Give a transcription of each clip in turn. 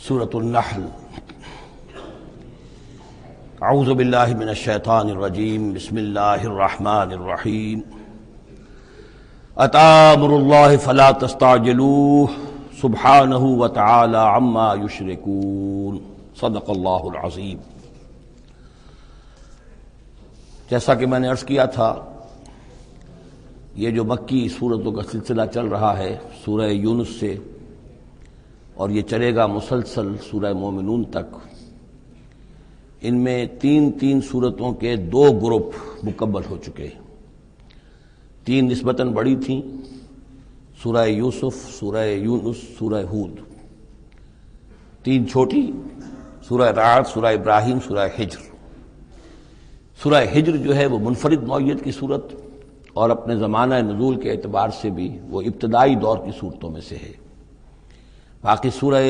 سورۃ النحل۔ اعوذ باللہ من الشیطان الرجیم، بسم اللہ الرحمن الرحیم۔ اتی امر اللہ فلا تستعجلوہ سبحانہ وتعالی عما یشرکون، صدق اللہ العظیم۔ جیسا کہ میں نے عرض کیا تھا، یہ جو مکی سورتوں کا سلسلہ چل رہا ہے سورہ یونس سے، اور یہ چلے گا مسلسل سورہ مومنون تک، ان میں تین سورتوں کے 2 گروپ مکمل ہو چکے ہیں۔ 3 نسبتاً بڑی تھیں، سورہ یوسف، سورہ یونس، سورہ ہود۔ 3 چھوٹی، سورہ رعد، سورہ ابراہیم، سورہ ہجر۔ سورہ ہجر جو ہے وہ منفرد نوعیت کی صورت، اور اپنے زمانہ نزول کے اعتبار سے بھی وہ ابتدائی دور کی صورتوں میں سے ہے۔ باقی سورہ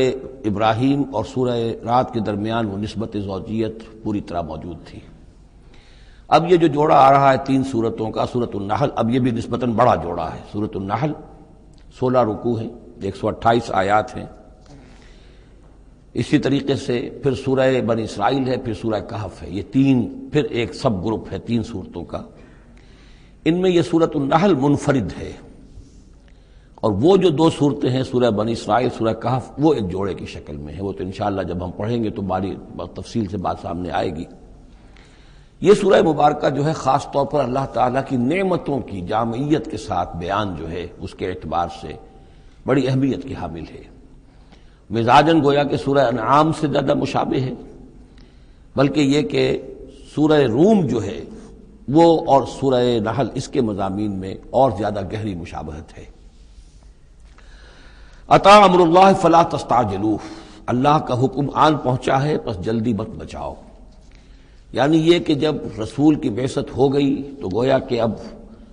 ابراہیم اور سورہ رعد کے درمیان وہ نسبت زوجیت پوری طرح موجود تھی۔ اب یہ جو جوڑا آ رہا ہے 3 سورتوں کا، سورۃ النحل، اب یہ بھی نسبتاً بڑا جوڑا ہے۔ سورۃ النحل 16 رکوع ہیں، 128 آیات ہیں۔ اسی طریقے سے پھر سورہ بنی اسرائیل ہے، پھر سورہ کہف ہے۔ یہ 3 پھر ایک سب گروپ ہے 3 سورتوں کا۔ ان میں یہ سورۃ النحل منفرد ہے، اور وہ جو 2 صورتیں ہیں سورہ بنی اسرائیل، سورہ کہف، وہ ایک جوڑے کی شکل میں ہے۔ وہ تو انشاءاللہ جب ہم پڑھیں گے تو باری تفصیل سے بات سامنے آئے گی۔ یہ سورہ مبارکہ جو ہے خاص طور پر اللہ تعالیٰ کی نعمتوں کی جامعیت کے ساتھ بیان جو ہے اس کے اعتبار سے بڑی اہمیت کی حامل ہے۔ مزاجاً گویا کہ سورہ انعام سے زیادہ مشابہ ہے، بلکہ یہ کہ سورہ روم جو ہے وہ اور سورہ نحل اس کے مضامین میں اور زیادہ گہری مشابہت ہے۔ اتی امر اللہ فلا تستعجلوہ، اللہ کا حکم آن پہنچا ہے پس جلدی مت بچاؤ۔ یعنی یہ کہ جب رسول کی بعثت ہو گئی تو گویا کہ اب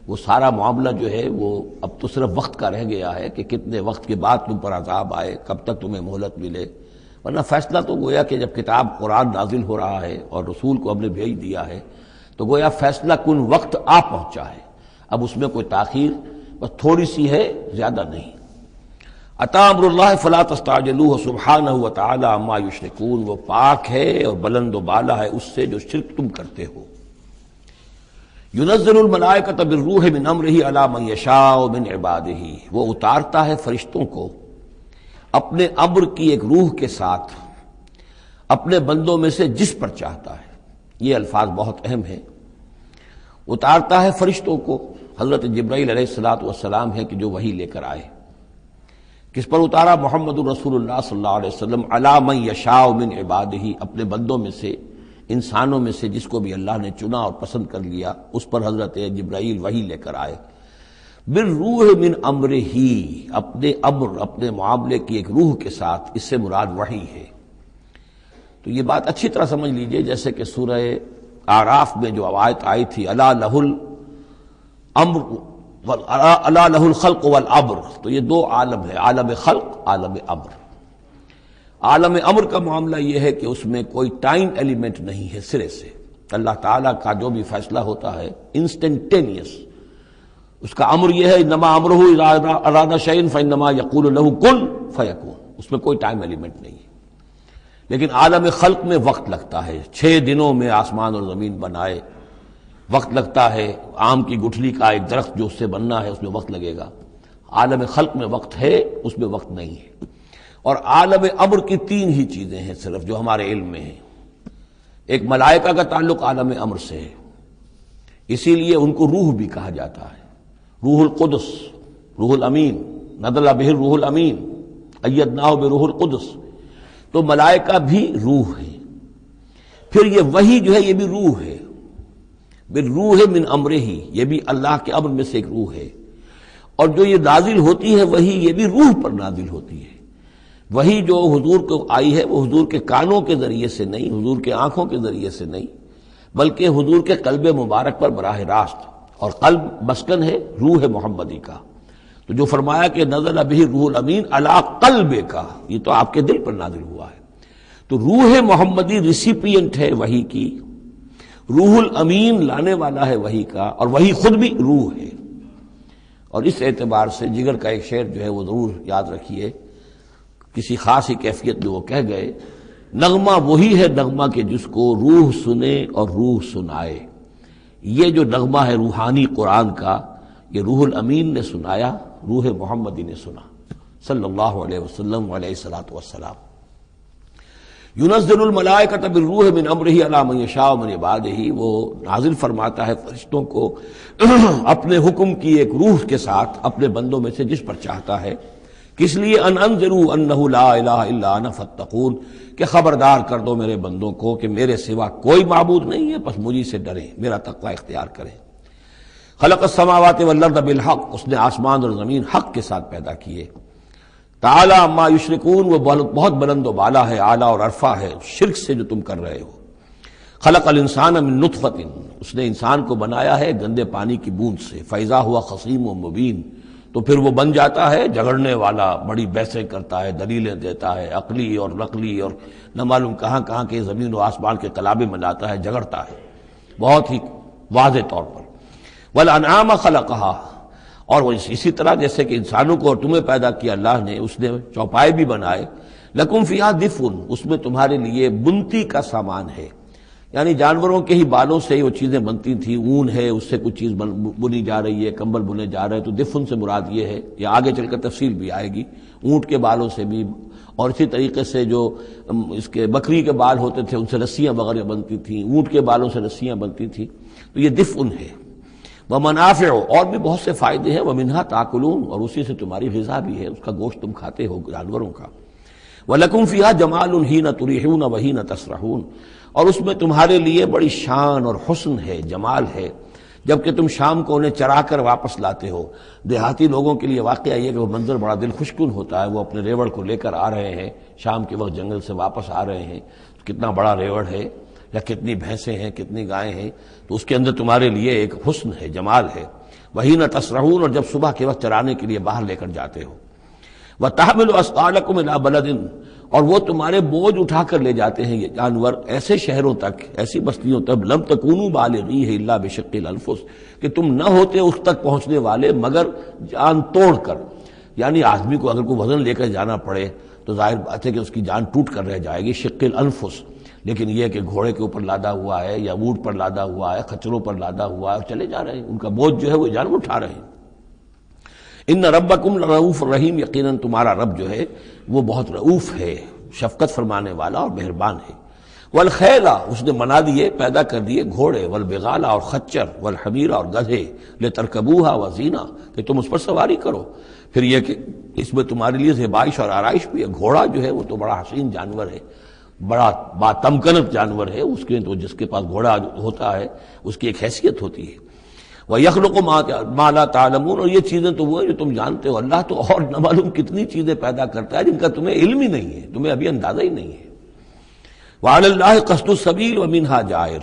وہ سارا معاملہ جو ہے وہ اب تو صرف وقت کا رہ گیا ہے کہ کتنے وقت کے بعد تم پر عذاب آئے، کب تک تمہیں مہلت ملے، ورنہ فیصلہ تو گویا کہ جب کتاب قرآن نازل ہو رہا ہے اور رسول کو ہم نے بھیج دیا ہے تو گویا فیصلہ کن وقت آ پہنچا ہے۔ اب اس میں کوئی تاخیر بس تھوڑی سی ہے، زیادہ نہیں۔ اتی امر اللہ فلا تستعجلوہ سبحانہ وتعالی عما یشرکون، وہ پاک ہے اور بلند و بالا ہے اس سے جو شرک تم کرتے ہو۔ ینزل الملائکۃ بالروح من امرہ علی من یشاء من عبادہ، وہ اتارتا ہے فرشتوں کو اپنے امر کی ایک روح کے ساتھ اپنے بندوں میں سے جس پر چاہتا ہے۔ یہ الفاظ بہت اہم ہیں۔ اتارتا ہے فرشتوں کو، حضرت جبرائیل علیہ الصلوۃ والسلام ہے کہ جو وحی لے کر آئے۔ کس پر اتارا؟ محمد رسول اللہ صلی اللہ علیہ وسلم، علی من یشاء من عبادہ، اپنے بندوں میں سے، انسانوں میں سے جس کو بھی اللہ نے چنا اور پسند کر لیا اس پر حضرت جبرائیل وحی لے کر آئے۔ بالروح من امرہ، اپنے امر، اپنے معاملے کی ایک روح کے ساتھ، اس سے مراد وحی ہے۔ تو یہ بات اچھی طرح سمجھ لیجئے، جیسے کہ سورہ اعراف میں جو آیت آئی تھی، الا لہ الامر الا لہ الخلق والامر، تو یہ 2 عالم ہے، عالم خلق، عالم امر۔ عالم امر کا معاملہ یہ ہے کہ اس میں کوئی ٹائم ایلیمنٹ نہیں ہے سرے سے۔ اللہ تعالیٰ کا جو بھی فیصلہ ہوتا ہے انسٹنٹینیس، اس کا امر یہ ہے، انما امرہ اذا اراد شیئا فانما یقول له کن فیکون، اس میں کوئی ٹائم ایلیمنٹ نہیں ہے۔ لیکن عالم خلق میں وقت لگتا ہے، 6 دنوں میں آسمان اور زمین بنائے، وقت لگتا ہے۔ آم کی گٹھلی کا ایک درخت جو اس سے بننا ہے اس میں وقت لگے گا۔ عالم خلق میں وقت ہے، اس میں وقت نہیں ہے۔ اور عالم امر کی 3 ہی چیزیں ہیں صرف جو ہمارے علم میں ہیں۔ ایک ملائکہ کا تعلق عالم امر سے ہے، اسی لیے ان کو روح بھی کہا جاتا ہے، روح القدس، روح الامین، نزل بہ الروح الامین، ایدناہ بروح القدس۔ تو ملائکہ بھی روح ہے۔ پھر یہ وحی جو ہے یہ بھی روح ہے، بالروح من امرہ، یہ بھی اللہ کے امر میں سے ایک روح ہے۔ اور جو یہ نازل ہوتی ہے وحی، یہ بھی روح پر نازل ہوتی ہے۔ وحی جو حضور کو آئی ہے وہ حضور کے کانوں کے ذریعے سے نہیں، حضور کے آنکھوں کے ذریعے سے نہیں، بلکہ حضور کے قلب مبارک پر براہ راست، اور قلب مسکن ہے روح محمدی کا۔ تو جو فرمایا کہ نزل بہ الروح الامین علی قلبک، یہ تو آپ کے دل پر نازل ہوا ہے۔ تو روح محمدی ریسیپینٹ ہے وحی کی، روح الامین لانے والا ہے وحی کا، اور وحی خود بھی روح ہے۔ اور اس اعتبار سے جگر کا ایک شعر جو ہے وہ ضرور یاد رکھیے کسی خاص ہی کیفیت میں وہ کہہ گئے، نغمہ وہی ہے نغمہ کہ جس کو روح سنے اور روح سنائے۔ یہ جو نغمہ ہے روحانی قرآن کا، یہ روح الامین نے سنایا، روح محمدی نے سنا صلی اللہ علیہ وسلم علیہ الصلوۃ والسلام۔ ينزل الملائکۃ بالروح من امرہ علی من یشاء من عبادہ، وہ نازل فرماتا ہے فرشتوں کو اپنے حکم کی ایک روح کے ساتھ اپنے بندوں میں سے جس پر چاہتا ہے۔ کس لیے؟ ان انذروا انہ لا الہ الا انا فاتقون، کہ خبردار کر دو میرے بندوں کو کہ میرے سوا کوئی معبود نہیں ہے، بس مجھے سے ڈریں، میرا تقوی اختیار کریں۔ خلق السماوات والارض بالحق، اس نے آسمان اور زمین حق کے ساتھ پیدا کیے۔ تعالی عما یشرکون، وہ بہت بلند و بالا ہے، اعلیٰ اور عرفہ ہے شرک سے جو تم کر رہے ہو۔ خلق الانسان من نطفۃ، اس نے انسان کو بنایا ہے گندے پانی کی بوند سے، فاذا ہوا خصیم و مبین، تو پھر وہ بن جاتا ہے جھگڑنے والا، بڑی بحثیں کرتا ہے، دلیلیں دیتا ہے، عقلی اور نقلی اور نہ معلوم کہاں کہاں کے زمین و آسمان کے کلابے ملاتا ہے، جھگڑتا ہے بہت ہی واضح طور پر۔ والانعام خلقہا، اور وہ اسی طرح جیسے کہ انسانوں کو اور تمہیں پیدا کیا اللہ نے، اس نے چوپائے بھی بنائے، لکم فیہا دفء، اس میں تمہارے لیے بنتی کا سامان ہے، یعنی جانوروں کے ہی بالوں سے وہ چیزیں بنتی تھیں، اون ہے اس سے کچھ چیز بنی جا رہی ہے، کمبل بنے جا رہے ہیں، تو دفن سے مراد یہ ہے، یا آگے چل کر تفصیل بھی آئے گی، اونٹ کے بالوں سے بھی، اور اسی طریقے سے جو اس کے بکری کے بال ہوتے تھے ان سے رسیاں وغیرہ بنتی تھیں، اونٹ کے بالوں سے رسیاں بنتی تھیں، تو یہ دفن ہے۔ ومنافع، اور بھی بہت سے فائدے ہیں، ومنہا تاکلون، اور اسی سے تمہاری غذا بھی ہے، اس کا گوشت تم کھاتے ہو جانوروں کا۔ وَلَكُمْ فِيهَا جَمَالٌ حِينَ تُرِيحُونَ وَحِينَ تَسْرَحُونَ، اور اس میں تمہارے لیے بڑی شان اور حسن ہے، جمال ہے، جبکہ تم شام کو انہیں چرا کر واپس لاتے ہو۔ دیہاتی لوگوں کے لیے واقعہ یہ کہ وہ منظر بڑا دل خوشکن ہوتا ہے، وہ اپنے ریوڑ کو لے کر آ رہے ہیں، شام کے وقت جنگل سے واپس آ رہے ہیں، کتنا بڑا ریوڑ ہے، یا کتنی بھینسیں ہیں، کتنی گائیں ہیں، تو اس کے اندر تمہارے لیے ایک حسن ہے، جمال ہے۔ وحین تسرحون، اور جب صبح کے وقت چرانے کے لیے باہر لے کر جاتے ہو۔ وتحمل اثقالکم الی بلد، اور وہ تمہارے بوجھ اٹھا کر لے جاتے ہیں یہ جانور ایسے شہروں تک، ایسی بستیوں تک، لم تکونوا بالغیہ الا بشق الانفس، کہ تم نہ ہوتے اس تک پہنچنے والے مگر جان توڑ کر، یعنی آدمی کو اگر کوئی وزن لے کر جانا پڑے تو ظاہر بات ہے کہ اس کی جان ٹوٹ کر رہ جائے گی، شق الانفس، لیکن یہ کہ گھوڑے کے اوپر لادا ہوا ہے یا اونٹ پر لادا ہوا ہے، خچروں پر لادا ہوا ہے، اور چلے جا رہے ہیں، ان کا بوجھ جو ہے وہ جانور اٹھا رہے ہیں۔ ان ربکم لرؤوف رحیم، یقیناً تمہارا رب جو ہے وہ بہت رؤوف ہے، شفقت فرمانے والا اور مہربان ہے۔ والخیل، اس نے بنا دیے، پیدا کر دیے گھوڑے، والبغال، اور خچر، والحمیر، اور گدھے، لترکبوها وزینہ، کہ تم اس پر سواری کرو۔ پھر یہ کہ اس میں تمہارے لیے زیبائش اور آرائش بھی ہے۔ گھوڑا جو ہے وہ تو بڑا حسین جانور ہے، بڑا باتمکنت جانور ہے، اس کے تو جس کے پاس گھوڑا ہوتا ہے اس کی ایک حیثیت ہوتی ہے۔ وَيَخْلُقُ مَا لَا تَعْلَمُونَ، اور یہ چیزیں تو وہ ہیں جو تم جانتے ہو، اللہ تو اور نہ معلوم کتنی چیزیں پیدا کرتا ہے جن کا تمہیں علم ہی نہیں ہے، تمہیں ابھی اندازہ ہی نہیں ہے۔ وَعَلَى اللَّهِ قَصْدُ السَّبِيلِ وَمِنْهَا جَائِرٌ،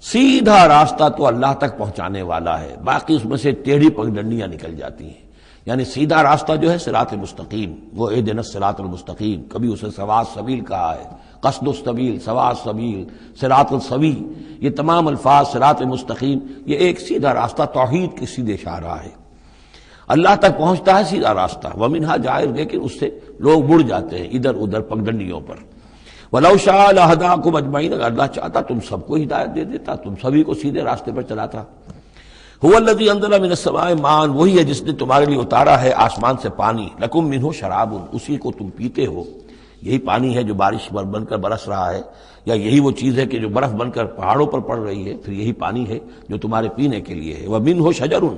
سیدھا راستہ تو اللہ تک پہنچانے والا ہے، باقی اس میں سے ٹیڑھی پگڈنڈیاں نکل جاتی ہیں، یعنی سیدھا راستہ جو ہے صراط مستقیم، وہ اہدنا الصراط المستقیم، کبھی اسے سواء السبیل کہا ہے، قصد السبیل، سواء السبیل، صراط السوی، یہ تمام الفاظ صراط مستقیم، یہ ایک سیدھا راستہ توحید کی سیدھے شاہراہ ہے، اللہ تک پہنچتا ہے سیدھا راستہ۔ ومنہا جائر، لیکن اس سے لوگ مڑ جاتے ہیں ادھر ادھر پگڈنڈیوں پر۔ وَلَوْ شَاءَ لَهَدَاكُمْ أَجْمَعِينَ، اگر اللہ چاہتا تم سب کو ہدایت دے دیتا، تم سبھی کو سیدھے راستے پر چلاتا۔ هُوَ الَّذِي أَنزَلَ مِنَ السَّمَاءِ مَاءً، وہی ہے جس نے تمہارے لیے اتارا ہے آسمان سے پانی، لَكُم مِّنْهُ شَرَابٌ، اسی کو تم پیتے ہو، یہی پانی ہے جو بارش بن کر برس رہا ہے، یا یہی وہ چیز ہے کہ جو برف بن کر پہاڑوں پر پڑ رہی ہے، پھر یہی پانی ہے جو تمہارے پینے کے لیے ہے۔ وَمِنْهُ شَجَرٌ،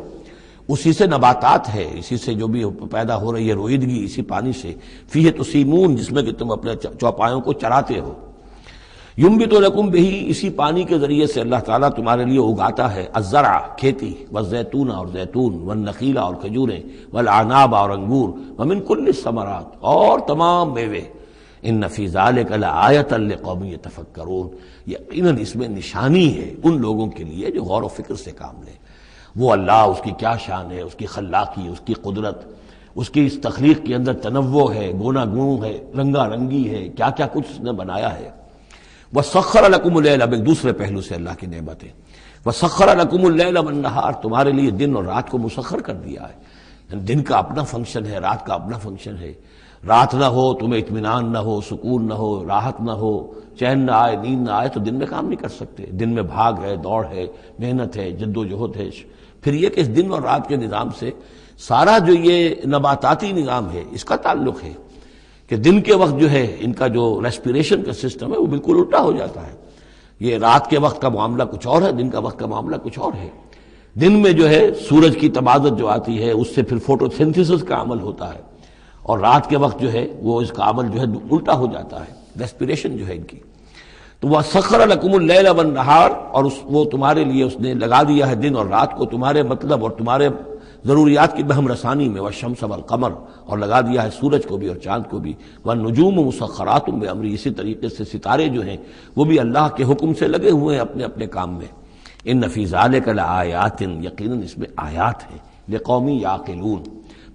اسی سے نباتات ہے، اسی سے جو بھی پیدا ہو رہی ہے روئیدگی اسی پانی سے، فیہ تسیمون، جس میں کہ تم اپنے چوپایوں کو چراتے ہو۔ ینبت لکم بہ، اسی پانی کے ذریعے سے اللہ تعالیٰ تمہارے لیے اگاتا ہے الزرع، کھیتی، والزیتون، اور زیتون، والنخیل، اور کھجوریں، والاعناب، اور انگور، ومن کل الثمرات، اور تمام میوے۔ ان فی ذلک لآیۃ لقوم یتفکرون، یقیناً اس میں نشانی ہے ان لوگوں کے لیے جو غور و فکر سے کام لیں۔ وہ اللہ، اس کی کیا شان ہے، اس کی خلاقی، اس کی قدرت، اس کی اس تخلیق کے اندر تنوع ہے، گونا گون ہے، رنگا رنگی ہے، کیا کیا کچھ اس نے بنایا ہے۔ وَسَخَّرَ لَكُمُ اللَّيْلَ، اب ایک دوسرے پہلو سے اللہ کی نعمتیں۔ وَسَخَّرَ لَكُمُ اللَّيْلَ وَالنَّهَارَ، تمہارے لیے دن اور رات کو مسخر کر دیا ہے، دن کا اپنا فنکشن ہے، رات کا اپنا فنکشن ہے۔ رات نہ ہو تمہیں اطمینان نہ ہو، سکون نہ ہو، راحت نہ ہو، چین نہ آئے، نیند نہ آئے تو دن میں کام نہیں کر سکتے۔ دن میں بھاگ ہے، دوڑ ہے، محنت ہے، جد و جہد ہے۔ پھر یہ کہ اس دن اور رات کے نظام سے سارا جو یہ نباتاتی نظام ہے اس کا تعلق ہے کہ دن کے وقت جو ہے ان کا جو ریسپیریشن کا سسٹم ہے وہ بالکل الٹا ہو جاتا ہے۔ یہ رات کے وقت کا معاملہ کچھ اور ہے، دن کا وقت کا معاملہ کچھ اور ہے۔ دن میں جو ہے سورج کی تمازت جو آتی ہے اس سے پھر فوٹو سینتھیسس کا عمل ہوتا ہے، اور رات کے وقت جو ہے وہ اس کا عمل جو ہے الٹا ہو جاتا ہے، ریسپیریشن جو ہے ان کی۔ تو وہ سخر لکم اللیل والنہار، اور وہ تمہارے لیے اس نے لگا دیا ہے دن اور رات کو تمہارے مطلب اور تمہارے ضروریات کی بہم رسانی میں، والشمس والقمر، اور لگا دیا ہے سورج کو بھی اور چاند کو بھی، والنجوم مسخرات بامرہ، اسی طریقے سے ستارے جو ہیں وہ بھی اللہ کے حکم سے لگے ہوئے ہیں اپنے اپنے کام میں۔ ان فی ذلک لآیات، یقیناً اس میں آیات ہیں، لقوم یعقلون۔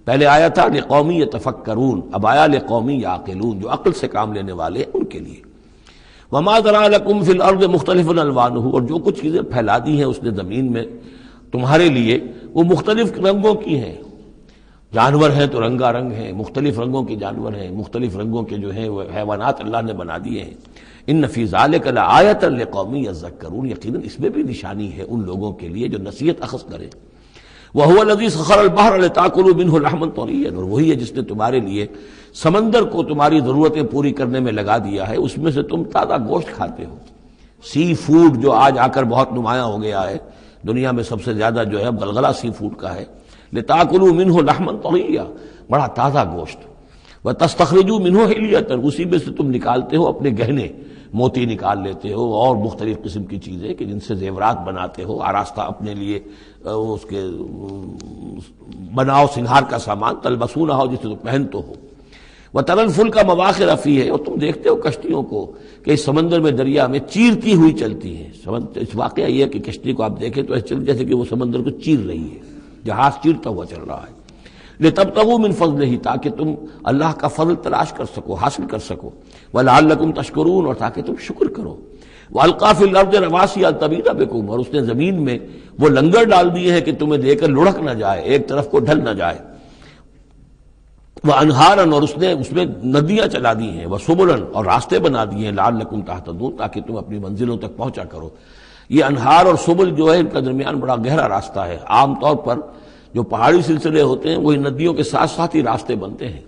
پہلے آیا تھا لقوم یتفکرون، اب آیا لقوم یعقلون، جو عقل سے کام لینے والے ہیں ان کے لیے۔ وما ذرأ لکم فی الارض مختلف الوانہ، اور جو کچھ چیزیں پھیلا دی ہیں اس نے زمین میں تمہارے لیے وہ مختلف رنگوں کی ہیں۔ جانور ہیں تو رنگا رنگ ہیں، مختلف رنگوں کے جانور ہیں، مختلف رنگوں کے جو ہیں وہ حیوانات اللہ نے بنا دیے ہیں۔ ان فی ذلک لآیۃ لقوم یذکرون، یقیناً اس میں بھی نشانی ہے ان لوگوں کے لیے جو نصیحت اخذ کریں۔ وَهُوَ الَّذِي سَخَّرَ الْبَحْرَ لِتَأْكُلُوا مِنْهُ لَحْمًا طَرِيًّا، اور وہی ہے جس نے تمہارے لیے سمندر کو تمہاری ضرورتیں پوری کرنے میں لگا دیا ہے، اس میں سے تم تازہ گوشت کھاتے ہو۔ سی فوڈ جو آج آ کر بہت نمایاں ہو گیا ہے دنیا میں، سب سے زیادہ جو ہے اب غلغلہ سی فوڈ کا ہے۔ لِتَأْكُلُوا مِنْهُ لَحْمًا طَرِيًّا، بڑا تازہ گوشت۔ وَتَسْتَخْرِجُوا مِنْهُ حِلْيَةً، اسی میں سے تم نکالتے ہو اپنے گہنے، موتی نکال لیتے ہو اور مختلف قسم کی چیزیں کہ جن سے زیورات بناتے ہو، آراستہ اپنے لیے اس کے بناؤ سنگھار کا سامان، تلبسونہ ہو جسے تم پہنتے ہو۔ وَتَرَى الْفُلْكَ مَوَاخِرَ فِيهِ، اور تم دیکھتے ہو کشتیوں کو کہ اس سمندر میں، دریا میں چیرتی ہوئی چلتی ہیں۔ اس واقعہ یہ ہے کہ کشتی کو آپ دیکھیں تو ایسے جیسے کہ وہ سمندر کو چیر رہی ہے، جہاز چیرتا ہوا چل رہا ہے۔ لِتَبْتَغُوا مِنْ فَضْلِهِ، تاکہ تم اللہ کا فضل تلاش کر سکو، حاصل کر سکو۔ وَلَعَلَّكُمْ تَشْكُرُونَ، اور تاکہ تم شکر کرو۔ وَأَلْقَىٰ فِي الْأَرْضِ رَوَاسِيَ أَن تَمِيدَ بِكُمْ، اور اس نے زمین میں وہ لنگر ڈال دیے ہیں کہ تمہیں دے کر لڑک نہ جائے، ایک طرف کو ڈھل نہ جائے۔ وَأَنْهَارًا، اور اس نے اس میں ندیاں چلا دی ہیں۔ وَسُبُلًا، اور راستے بنا دیے ہیں، لَعَلَّكُمْ تَهْتَدُونَ، تاکہ تم اپنی منزلوں تک پہنچا کرو۔ یہ انہار اور سبل جو ہے ان کا درمیان بڑا گہرا راستہ ہے۔ عام طور پر جو پہاڑی سلسلے ہوتے ہیں وہی ندیوں کے ساتھ ساتھ ہی راستے بنتے ہیں۔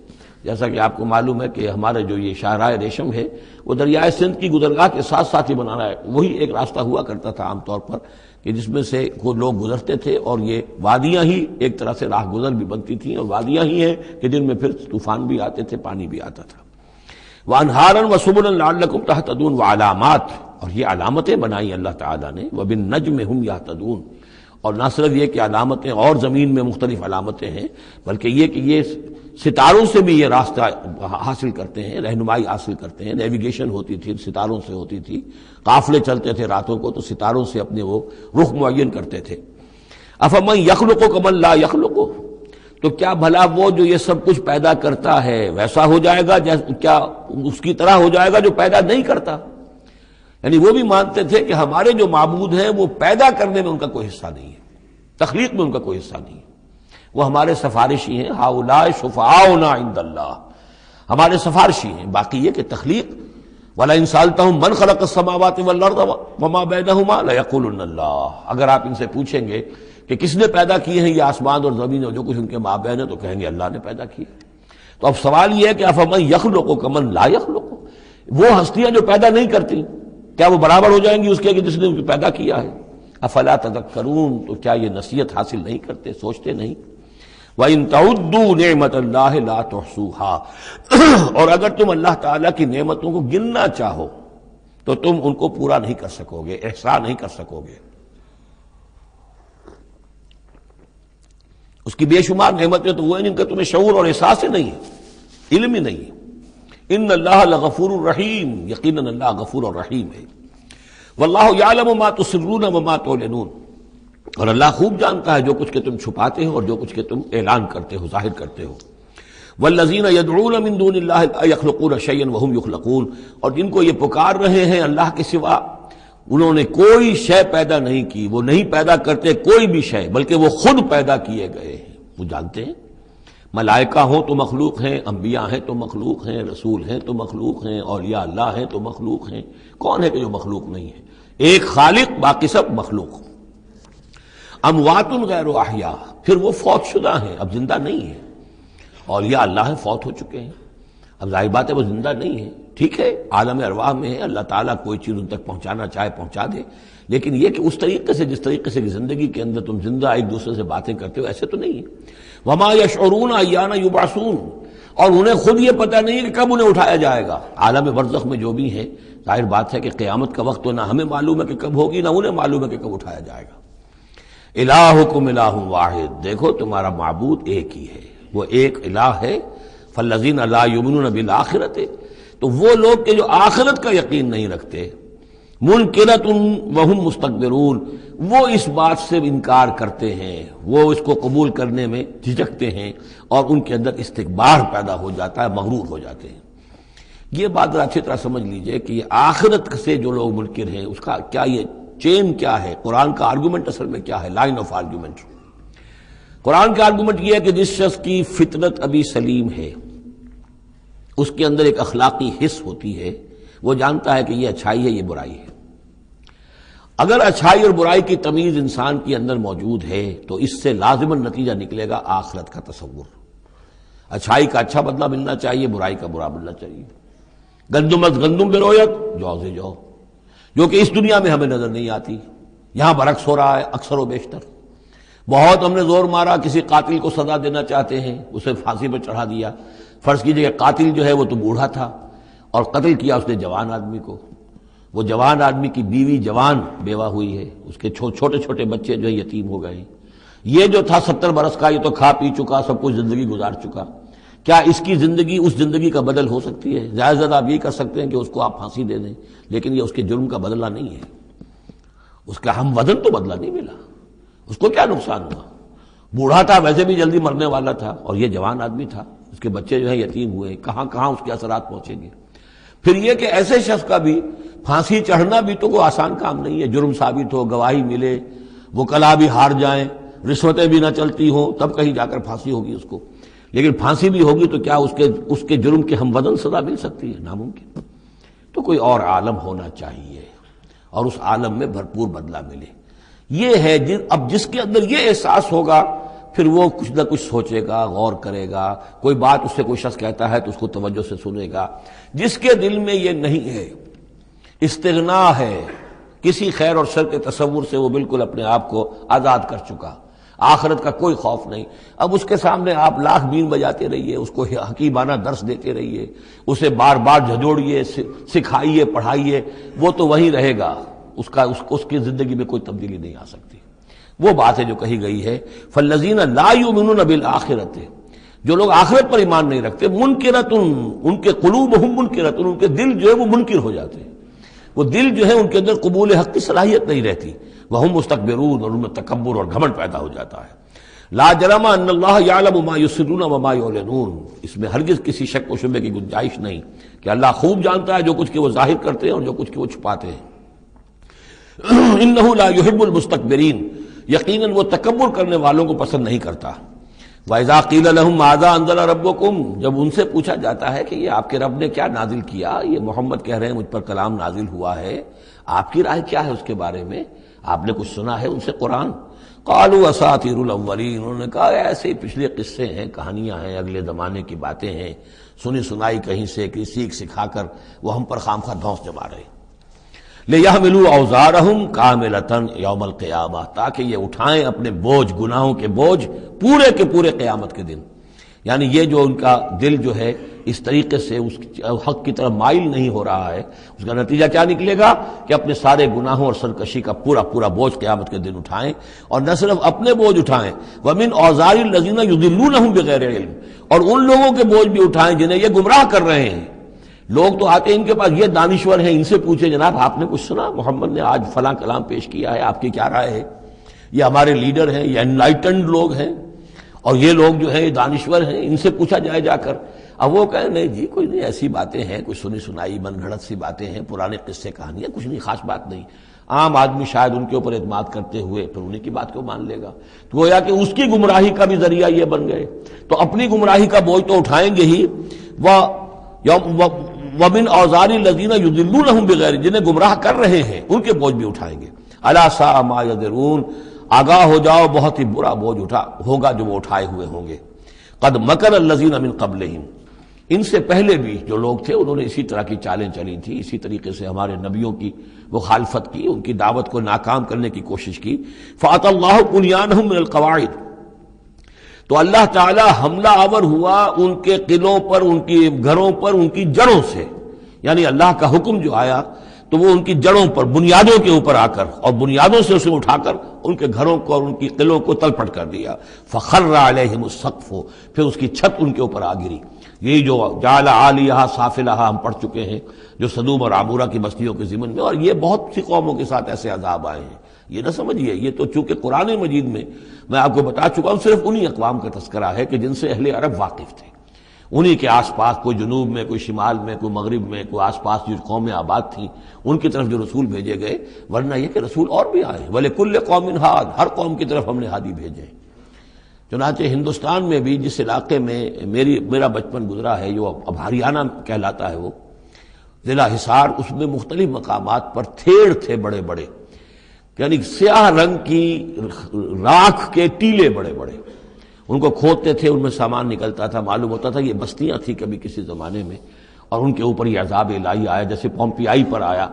جیسا کہ آپ کو معلوم ہے کہ ہمارے جو یہ شاہراہ ریشم ہے وہ دریائے سندھ کی گزرگاہ کے ساتھ ساتھ ہی بنانا ہے، وہی ایک راستہ ہوا کرتا تھا عام طور پر کہ جس میں سے وہ لوگ گزرتے تھے، اور یہ وادیاں ہی ایک طرح سے راہ گزر بھی بنتی تھیں، اور وادیاں ہی ہیں کہ جن میں پھر طوفان بھی آتے تھے، پانی بھی آتا تھا۔ وَأَنْهَارًا وَسُبُلًا لَعَلَّكُمْ تَهْتَدُونَ، وَعَلَامَاتٍ، اور یہ علامتیں بنائی اللہ تعالیٰ نے۔ وَبِالنَّجْمِ هُمْ يَهْتَدُونَ، اور نہ صرف یہ کہ علامتیں اور زمین میں مختلف علامتیں ہیں، بلکہ یہ کہ یہ ستاروں سے بھی یہ راستہ حاصل کرتے ہیں، رہنمائی حاصل کرتے ہیں۔ نیویگیشن ہوتی تھی ستاروں سے ہوتی تھی، قافلے چلتے تھے راتوں کو تو ستاروں سے اپنے وہ رخ معین کرتے تھے۔ افمن یخلق کمن لا یخلق، تو کیا بھلا وہ جو یہ سب کچھ پیدا کرتا ہے ویسا ہو جائے گا، کیا اس کی طرح ہو جائے گا جو پیدا نہیں کرتا؟ یعنی وہ بھی مانتے تھے کہ ہمارے جو معبود ہیں وہ پیدا کرنے میں ان کا کوئی حصہ نہیں ہے، تخلیق میں ان کا کوئی حصہ نہیں ہے، وہ ہمارے سفارشی ہیں۔ ہؤلاء شفعاؤنا عند اللہ، ہمارے سفارشی ہیں۔ باقی یہ کہ تخلیق، وَلَئِن سَأَلْتَهُم مَّنْ خَلَقَ السَّمَاوَاتِ وَالْأَرْضَ وَمَا بَيْنَهُمَا لَيَقُولُنَّ اللَّهُ، اگر آپ ان سے پوچھیں گے کہ کس نے پیدا کیے ہیں یہ آسمان اور زمین اور جو کچھ ان کے مابین ہے، تو کہیں گے اللہ نے پیدا کیے۔ تو اب سوال یہ ہے کہ افمن یخلق کمن لا یخلق، وہ ہستیاں جو پیدا نہیں کرتی کیا وہ برابر ہو جائیں گی اس کے کہ جس نے ان کو پیدا کیا ہے؟ افلا تذکرون، تو کیا یہ نصیحت حاصل نہیں کرتے، سوچتے نہیں؟ وَإِن تَعُدُّوا نِعْمَةَ اللَّهِ لَا تُحْصُوهَا، اور اگر تم اللہ تعالیٰ کی نعمتوں کو گننا چاہو تو تم ان کو پورا نہیں کر سکو گے، احصاء نہیں کر سکو گے۔ اس کی بے شمار نعمتیں تو وہ ہیں جن کا تمہیں شعور اور احساس ہی نہیں ہے، علم ہی نہیں ہے۔ ان اللہ لغفور الرحیم، یقیناً اللہ غفور اور رحیم ہے۔ واللہ یعلم ما تسرون وما تعلنون، اور اللہ خوب جانتا ہے جو کچھ کہ تم چھپاتے ہو اور جو کچھ کہ تم اعلان کرتے ہو، ظاہر کرتے ہو۔ والذین یدعون من دون اللہ لا یخلقون شیئا وهم یخلقون، اور جن کو یہ پکار رہے ہیں اللہ کے سوا، انہوں نے کوئی شے پیدا نہیں کی، وہ نہیں پیدا کرتے کوئی بھی شے، بلکہ وہ خود پیدا کیے گئے ہیں۔ وہ جانتے ہیں ملائکہ ہوں تو مخلوق ہیں، انبیاء ہیں تو مخلوق ہیں، رسول ہیں تو مخلوق ہیں، اولیاء اللہ ہیں تو مخلوق ہیں۔ کون ہے کہ جو مخلوق نہیں ہے؟ ایک خالق، باقی سب مخلوق۔ اموات غیر احیاء، پھر وہ فوت شدہ ہیں، اب زندہ نہیں ہیں۔ اولیاء اللہ ہیں، فوت ہو چکے ہیں، اب ظاہر بات ہے وہ زندہ نہیں ہے۔ ٹھیک ہے، عالم ارواح میں ہے، اللہ تعالیٰ کوئی چیز ان تک پہنچانا چاہے پہنچا دے، لیکن یہ کہ اس طریقے سے جس طریقے سے زندگی کے اندر تم زندہ ایک دوسرے سے باتیں کرتے ہو، ایسے تو نہیں ہے۔ وما یشعرون ایان یبعثون، اور انہیں خود یہ پتہ نہیں کہ کب انہیں اٹھایا جائے گا۔ عالم برزخ میں جو بھی ہے، ظاہر بات ہے کہ قیامت کا وقت تو نہ ہمیں معلوم ہے کہ کب ہوگی، نہ انہیں معلوم ہے کہ کب اٹھایا جائے گا۔ الہکم الہ واحد، دیکھو تمہارا معبود ایک ہی ہے، وہ ایک الہ ہے۔ فالذین لا یؤمنون بالآخرۃ، تو وہ لوگ کہ جو آخرت کا یقین نہیں رکھتے، منکرۃ وہم مستکبرون، وہ اس بات سے انکار کرتے ہیں، وہ اس کو قبول کرنے میں جھجکتے ہیں، اور ان کے اندر استکبار پیدا ہو جاتا ہے، مغرور ہو جاتے ہیں۔ یہ بات اچھی طرح سمجھ لیجئے کہ یہ آخرت سے جو لوگ منکر ہیں، اس کا کیا یہ چین کیا ہے، قرآن کا آرگومنٹ اصل میں کیا ہے، لائن آف آرگومنٹ۔ قرآن کا آرگومنٹ یہ ہے کہ جس شخص کی فطرت ابھی سلیم ہے، اس کے اندر ایک اخلاقی حس ہوتی ہے، وہ جانتا ہے کہ یہ اچھائی ہے، یہ برائی ہے۔ اگر اچھائی اور برائی کی تمیز انسان کے اندر موجود ہے تو اس سے لازماً نتیجہ نکلے گا آخرت کا تصور۔ اچھائی کا اچھا بدلہ ملنا چاہیے، برائی کا برا ملنا چاہیے۔ گندم از گندم برویت، جو سے جو، جو کہ اس دنیا میں ہمیں نظر نہیں آتی، یہاں برعکس ہو رہا ہے اکثر و بیشتر۔ بہت ہم نے زور مارا، کسی قاتل کو سزا دینا چاہتے ہیں، اسے پھانسی پر چڑھا دیا۔ فرض کیجئے کہ قاتل جو ہے وہ تو بوڑھا تھا اور قتل کیا اس نے جوان آدمی کو، وہ جوان آدمی کی بیوی جوان بیوہ ہوئی ہے، اس کے چھوٹے چھوٹے بچے جو ہے یتیم ہو گئے ہیں۔ یہ جو تھا 70 برس کا، یہ تو کھا پی چکا، سب کچھ زندگی گزار چکا، کیا اس کی زندگی اس زندگی کا بدل ہو سکتی ہے؟ زیادہ زیادہ آپ یہ کر سکتے ہیں کہ اس کو آپ پھانسی دے دیں، لیکن یہ اس کے جرم کا بدلہ نہیں ہے، اس کا ہم وزن تو بدلہ نہیں ملا۔ اس کو کیا نقصان ہوا؟ بوڑھا تھا، ویسے بھی جلدی مرنے والا تھا، اور یہ جوان آدمی تھا، اس کے بچے جو ہیں یتیم ہوئے، کہاں کہاں اس کے اثرات پہنچیں گے۔ پھر یہ کہ ایسے شخص کا بھی پھانسی چڑھنا بھی تو کوئی آسان کام نہیں ہے، جرم ثابت ہو، گواہی ملے، وکلاء بھی ہار جائیں، رشوتیں بھی نہ چلتی ہوں، تب کہیں جا کر پھانسی ہوگی اس کو۔ لیکن پھانسی بھی ہوگی تو کیا اس کے جرم کے ہم وزن سزا مل سکتی ہے؟ ناممکن۔ تو کوئی اور عالم ہونا چاہیے اور اس عالم میں بھرپور بدلہ ملے۔ یہ ہے اب جس کے اندر یہ احساس ہوگا، پھر وہ کچھ نہ کچھ سوچے گا، غور کرے گا، کوئی بات اس سے کوئی شخص کہتا ہے تو اس کو توجہ سے سنے گا۔ جس کے دل میں یہ نہیں ہے، استغنا ہے، کسی خیر اور شر کے تصور سے وہ بالکل اپنے آپ کو آزاد کر چکا، آخرت کا کوئی خوف نہیں۔ اب اس کے سامنے آپ لاکھ بین بجاتے رہیے، اس کو حکیمانہ درس دیتے رہیے، اسے بار بار جھجوڑیے، سکھائیے، پڑھائیے، وہ تو وہیں رہے گا، اس کی زندگی میں کوئی تبدیلی نہیں آ سکتی۔ وہ بات ہے جو کہی گئی ہے، فالذین لا یؤمنون بالآخرۃ، جو لوگ آخرت پر ایمان نہیں رکھتے، منکرۃ، ان کے قلوبہم منکرۃ، ان کے دل جو ہے وہ منکر ہو جاتے ہیں، وہ دل جو ہے ان کے اندر قبول حق کی صلاحیت نہیں رہتی، وہم مستکبرون، اور ان میں تکبر اور گھمنڈ پیدا ہو جاتا ہے۔ لا جرم ان اللہ یعلم ما یسرون وما یعلنون، اس میں ہرگز کسی شک و شبہ کی گنجائش نہیں کہ اللہ خوب جانتا ہے جو کچھ کہ وہ ظاہر کرتے ہیں اور جو کچھ کہ وہ چھپاتے ہیں۔ انہ لا یحب المستکبرین، یقیناً وہ تکبر کرنے والوں کو پسند نہیں کرتا۔ وَإِذَا قِيلَ لَهُمْ مَاذَا أَنزَلَ رَبُّكُمْ، جب ان سے پوچھا جاتا ہے کہ یہ آپ کے رب نے کیا نازل کیا، یہ محمد کہہ رہے ہیں مجھ پر کلام نازل ہوا ہے، آپ کی رائے کیا ہے اس کے بارے میں، آپ نے کچھ سنا ہے ان سے قرآن؟ قالوا اساطیر الاولین، انہوں نے کہا ایسے ہی پچھلے قصے ہیں، کہانیاں ہیں، اگلے زمانے کی باتیں ہیں، سنی سنائی کہیں سے کسی سیکھ سکھا کر وہ ہم پر خامخواہ دھونس جما رہے ہیں۔ لِيَحْمِلُوا أَوْزَارَهُمْ كَامِلَةً يَوْمَ الْقِيَامَةِ، تاکہ یہ اٹھائیں اپنے بوجھ، گناہوں کے بوجھ پورے کے پورے قیامت کے دن۔ یعنی یہ جو ان کا دل جو ہے اس طریقے سے اس حق کی طرف مائل نہیں ہو رہا ہے، اس کا نتیجہ کیا نکلے گا کہ اپنے سارے گناہوں اور سرکشی کا پورا پورا بوجھ قیامت کے دن اٹھائیں، اور نہ صرف اپنے بوجھ اٹھائیں، وَمِنْ أَوْزَارِ الَّذِينَ يُضِلُّونَهُمْ بِغَيْرِ عِلْمٍ، اور ان لوگوں کے بوجھ بھی اٹھائیں جنہیں یہ گمراہ کر رہے ہیں۔ لوگ تو آتے ہیں ان کے پاس، یہ دانشور ہیں، ان سے پوچھیں جناب آپ نے کچھ سنا، محمد نے آج فلاں کلام پیش کیا ہے، آپ کی کیا رائے ہے؟ یہ ہمارے لیڈر ہیں، یہ انلائٹنڈ لوگ ہیں، اور یہ لوگ جو ہیں دانشور ہیں، ان سے پوچھا جائے جا کر۔ اب وہ کہیں نہیں جی کوئی نہیں، ایسی باتیں ہیں، کچھ سنی سنائی من گھڑت سی باتیں ہیں، پرانے قصے کہانیاں، کچھ نہیں، خاص بات نہیں۔ عام آدمی شاید ان کے اوپر اعتماد کرتے ہوئے پھر انہیں کی بات کو مان لے گا، تو گویا کہ اس کی گمراہی کا بھی ذریعہ یہ بن گئے، تو اپنی گمراہی کا بوجھ تو اٹھائیں گے ہی، وَمِنْ أَوْزَارِ الَّذِينَ يُضِلُّونَهُمْ بِغَيْرِ، جنہیں گمراہ کر رہے ہیں ان کے بوجھ بھی اٹھائیں گے۔ أَلَا سَاءَ مَا يَذِرُونَ، آگاہ ہو جاؤ بہت ہی برا بوجھ ہوگا جو وہ اٹھائے ہوئے ہوں گے۔ قَدْ مَكَرَ الَّذِينَ مِنْ قَبْلِهِمْ، ان سے پہلے بھی جو لوگ تھے انہوں نے اسی طرح کی چالیں چلی تھی، اسی طریقے سے ہمارے نبیوں کی مخالفت کی، ان کی دعوت کو ناکام کرنے کی کوشش کی۔ فَأَتَى اللَّهُ بُنْيَانَهُم مِّنَ الْقَوَاعِدِ، تو اللہ تعالی حملہ آور ہوا ان کے قلعوں پر، ان کی گھروں پر، ان کی جڑوں سے، یعنی اللہ کا حکم جو آیا تو وہ ان کی جڑوں پر، بنیادوں کے اوپر آ کر، اور بنیادوں سے اسے اٹھا کر ان کے گھروں کو اور ان کی قلعوں کو تلپٹ کر دیا۔ فَخَرَّ عَلَيْهِمُ السَّقْفُ، پھر اس کی چھت ان کے اوپر آ گری۔ یہی جو جعل عالیہا سافلہا ہم پڑھ چکے ہیں، جو سدوم اور عمورہ کی بستیوں کے ضمن میں، اور یہ بہت سی قوموں کے ساتھ ایسے عذاب آئے ہیں، یہ نہ سمجھیے، یہ تو چونکہ قرآن مجید میں میں آپ کو بتا چکا ہوں صرف انہی اقوام کا تذکرہ ہے کہ جن سے اہل عرب واقف تھے، انہی کے آس پاس، کوئی جنوب میں، کوئی شمال میں، کوئی مغرب میں، کوئی آس پاس جو قومیں آباد تھیں ان کی طرف جو رسول بھیجے گئے، ورنہ یہ کہ رسول اور بھی آئے، وَلِكُلِّ قَوْمٍ ہَادٍ، ہر قوم کی طرف ہم نے ہادی بھیجے۔ چنانچہ ہندوستان میں بھی جس علاقے میں میرا بچپن گزرا ہے، جو اب ہریانہ کہلاتا ہے، وہ ضلع حصار، اس میں مختلف مقامات پر تھیڑ تھے بڑے بڑے، یعنی سیاہ رنگ کی راکھ کے ٹیلے بڑے بڑے، ان کو کھودتے تھے، ان میں سامان نکلتا تھا، معلوم ہوتا تھا یہ بستیاں تھیں کبھی کسی زمانے میں، اور ان کے اوپر یہ عذاب الہی آیا، جیسے پومپیائی پر آیا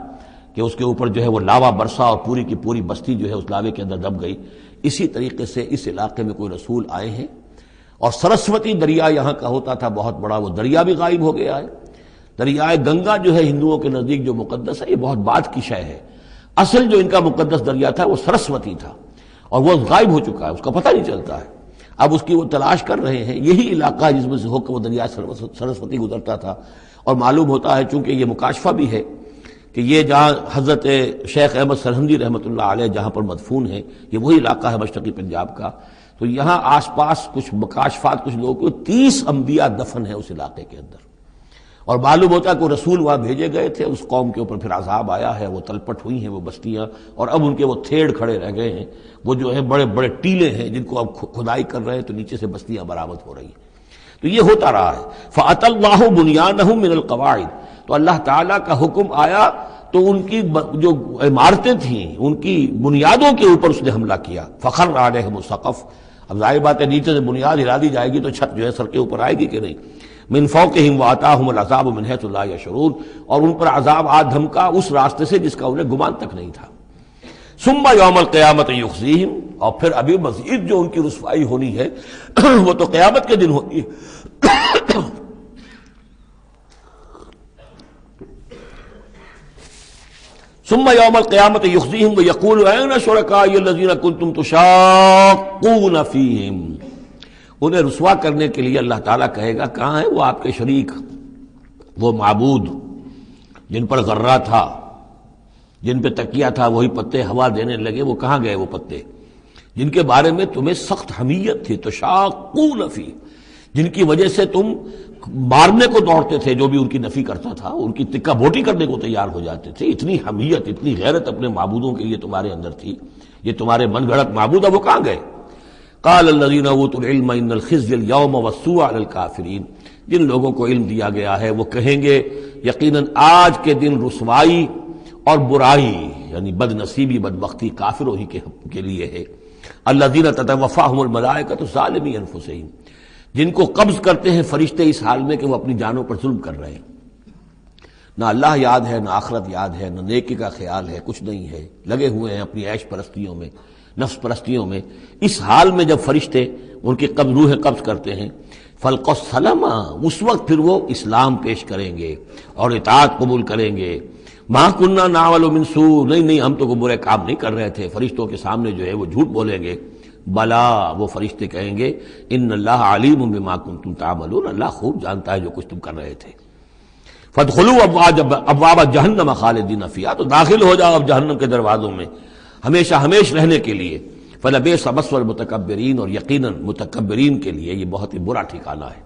کہ اس کے اوپر جو ہے وہ لاوا برسا اور پوری کی پوری بستی جو ہے اس لاوے کے اندر دب گئی۔ اسی طریقے سے اس علاقے میں کوئی رسول آئے ہیں، اور سرسوتی دریا یہاں کا ہوتا تھا بہت بڑا، وہ دریا بھی غائب ہو گیا ہے۔ دریائے گنگا جو ہے ہندوؤں کے نزدیک جو مقدس ہے، یہ بہت بعد کی شے ہے، اصل جو ان کا مقدس دریا تھا وہ سرسوتی تھا، اور وہ غائب ہو چکا ہے، اس کا پتہ نہیں چلتا ہے۔ اب اس کی وہ تلاش کر رہے ہیں، یہی علاقہ ہے جس میں سے ہو کر وہ دریا سرسوتی گزرتا تھا، اور معلوم ہوتا ہے چونکہ یہ مکاشفہ بھی ہے کہ یہ جہاں حضرت شیخ احمد سرہندی رحمۃ اللہ علیہ جہاں پر مدفون ہیں، یہ وہی علاقہ ہے مشرقی پنجاب کا، تو یہاں آس پاس کچھ مکاشفات، کچھ لوگوں کو 30 انبیاء دفن ہیں اس علاقے کے اندر، اور معلوم ہوتا ہے کہ رسول وہاں بھیجے گئے تھے، اس قوم کے اوپر پھر عذاب آیا ہے، وہ تلپٹ ہوئی ہیں وہ بستیاں، اور اب ان کے وہ تھیڑ کھڑے رہ گئے ہیں، وہ جو ہے بڑے بڑے ٹیلے ہیں جن کو اب کھدائی کر رہے ہیں تو نیچے سے بستیاں برآمد ہو رہی ہیں۔ تو یہ ہوتا رہا ہے۔ فَأَتَى اللَّهُ بُنْيَانَهُم مِّنَ الْقَوَاعِدِ، تو اللہ تعالیٰ کا حکم آیا تو ان کی جو عمارتیں تھیں ان کی بنیادوں کے اوپر اس نے حملہ کیا۔ فَخَرَّ عَلَيْهِمُ السَّقْفُ، اب ظاہر بات ہے نیچے سے بنیاد ہلا دی جائے گی تو چھت جو ہے سر کے اوپر آئے گی کہ نہیں۔ من فوقہم وَأَتَاهُمُ الْعَذَابُ مِنْ حَيْثُ لَا يَشْعُرُونَ، اور ان پر عذاب آ دھمکا اس راستے سے جس کا انہیں گمان تک نہیں تھا۔ ثم یوم القیامت یخزیہم، اور پھر ابھی مزید جو ان کی رسوائی ہونی ہے وہ تو قیامت کے دن ہوگی۔ ثم یوم القیامت یخزیہم ویقول این شرکائی الذین کنتم تشاقون فیہم، انہیں رسوا کرنے کے لیے اللہ تعالیٰ کہے گا کہاں ہے وہ آپ کے شریک، وہ معبود جن پر غرہ تھا، جن پہ تکیہ تھا، وہی پتے ہوا دینے لگے، وہ کہاں گئے وہ پتے جن کے بارے میں تمہیں سخت حمیت تھی، تشاقون فی، جن کی وجہ سے تم مارنے کو دوڑتے تھے، جو بھی ان کی نفی کرتا تھا ان کی تکہ بوٹی کرنے کو تیار ہو جاتے تھے، اتنی حمیت، اتنی غیرت اپنے معبودوں کے لیے تمہارے اندر تھی، یہ تمہارے من گھڑت معبود اب وہ کہاں گئے؟ قال الذین اوتوا العلم ان الخزي اليوم والسوء على الكافرین، جن لوگوں کو علم دیا گیا ہے وہ کہیں گے یقیناً آج کے دن رسوائی اور برائی یعنی بد نصیبی بدبختی کافروں ہی کے لیے ہے۔ الذین تتوفاہم الملائکۃ ظالمی انفسہم، جن کو قبض کرتے ہیں فرشتے اس حال میں کہ وہ اپنی جانوں پر ظلم کر رہے ہیں، نہ اللہ یاد ہے، نہ آخرت یاد ہے، نہ نیکی کا خیال ہے، کچھ نہیں ہے، لگے ہوئے ہیں اپنی عیش پرستیوں میں، نفس پرستیوں میں۔ اس حال میں جب فرشتے ان کی روح قبض کرتے ہیں، فَالْقَوْ السَّلَامَ، اس وقت پھر وہ اسلام پیش کریں گے اور اطاعت قبول کریں گے۔ مَا كُنَّا نَعْمَلُ مِن سُوءٍ، نہیں ہم تو کوئی برے کام نہیں کر رہے تھے، فرشتوں کے سامنے جو ہے وہ جھوٹ بولیں گے۔ بلا، وہ فرشتے کہیں گے ان اللہ علیم بما کنتم تعملون، اللہ خوب جانتا ہے جو کچھ تم کر رہے تھے۔ فادخلوا ابواب جہنم خالدین فیہا، تو داخل ہو جاؤ اب جہنم کے دروازوں میں ہمیشہ ہمیش رہنے کے لیے۔ فلبئس مثوى المتکبرین، اور یقیناً متکبرین کے لیے یہ بہت ہی برا ٹھکانہ ہے۔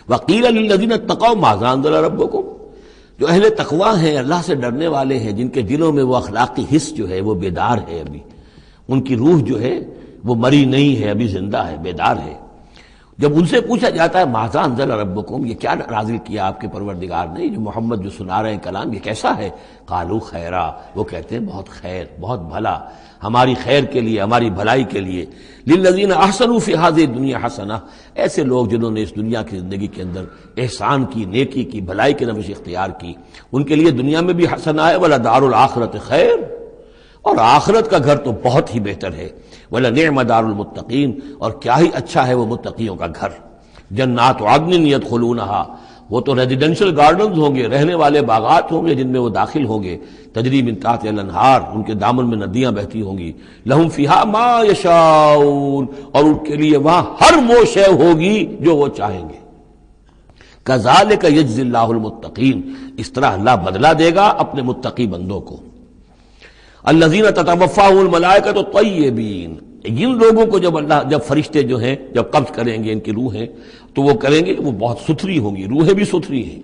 وقیل للذین اتقوا ماذا انزل ربکم، جو اہل تقوی ہیں، اللہ سے ڈرنے والے ہیں، جن کے دلوں میں وہ اخلاقی حس جو ہے وہ بیدار ہے، ابھی ان کی روح جو ہے وہ مری نہیں ہے، ابھی زندہ ہے، بیدار ہے، جب ان سے پوچھا جاتا ہے ماذا انزل ربکم، یہ کیا نازل کیا آپ کے پروردگار نے، جو محمد جو سنا رہے ہیں کلام یہ کیسا ہے، قالوا خیرا، وہ کہتے ہیں بہت خیر، بہت بھلا، ہماری خیر کے لیے، ہماری بھلائی کے لیے، للذین احسنوا فی ہذہ الدنیا حسنہ، ایسے لوگ جنہوں نے اس دنیا کی زندگی کے اندر احسان کی، نیکی کی، بھلائی کی روش اختیار کی، ان کے لیے دنیا میں بھی حسنہ ہے، ولدار الآخرۃ خیر، اور آخرت کا گھر تو بہت ہی بہتر ہے، وَلَنِعْمَ دَارُ الْمُتَّقِينَ، اور کیا ہی اچھا ہے وہ متقیوں کا گھر، جنات عدن يدخلونها، وہ تو ریزیڈینشل گارڈنز ہوں گے، رہنے والے باغات ہوں گے جن میں وہ داخل ہوں گے، تجری من تحتها الانہار، ان کے دامن میں ندیاں بہتی ہوں گی، لہم فیہا ما یشاؤون، اور ان کے لیے وہاں ہر وہ شے ہوگی جو وہ چاہیں گے، کذالک یجزی اللہ المتقین، اس طرح اللہ بدلہ دے گا اپنے متقی بندوں کو، الذین تتوفاہم الملائکۃ طیبین، جن لوگوں کو جب فرشتے جو ہیں جب قبض کریں گے ان کی روحیں، تو وہ کریں گے کہ وہ بہت ستھری ہوں گی، روحیں بھی ستھری ہیں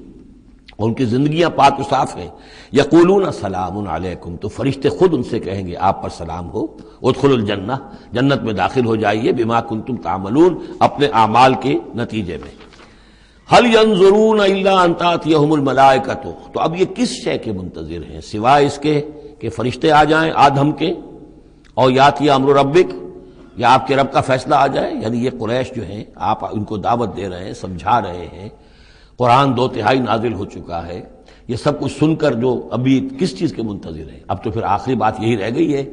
اور ان کی زندگیاں پاک و صاف ہیں، یقولون سلام علیکم، تو فرشتے خود ان سے کہیں گے آپ پر سلام ہو، ادخلوا الجنہ، جنت میں داخل ہو جائیے، بما کنتم تعملون، اپنے اعمال کے نتیجے میں، هل ينظرون الا ان تاتيهم الملائکۃ، تو اب یہ کس شے کے منتظر ہیں سوائے اس کے کہ فرشتے آ جائیں آدم کے، اور یاتی امر ربک، یا آپ کے رب کا فیصلہ آ جائے، یعنی یہ قریش جو ہیں آپ ان کو دعوت دے رہے ہیں، سمجھا رہے ہیں، قرآن 2/3 نازل ہو چکا ہے، یہ سب کچھ سن کر جو ابھی کس چیز کے منتظر ہیں، اب تو پھر آخری بات یہی رہ گئی ہے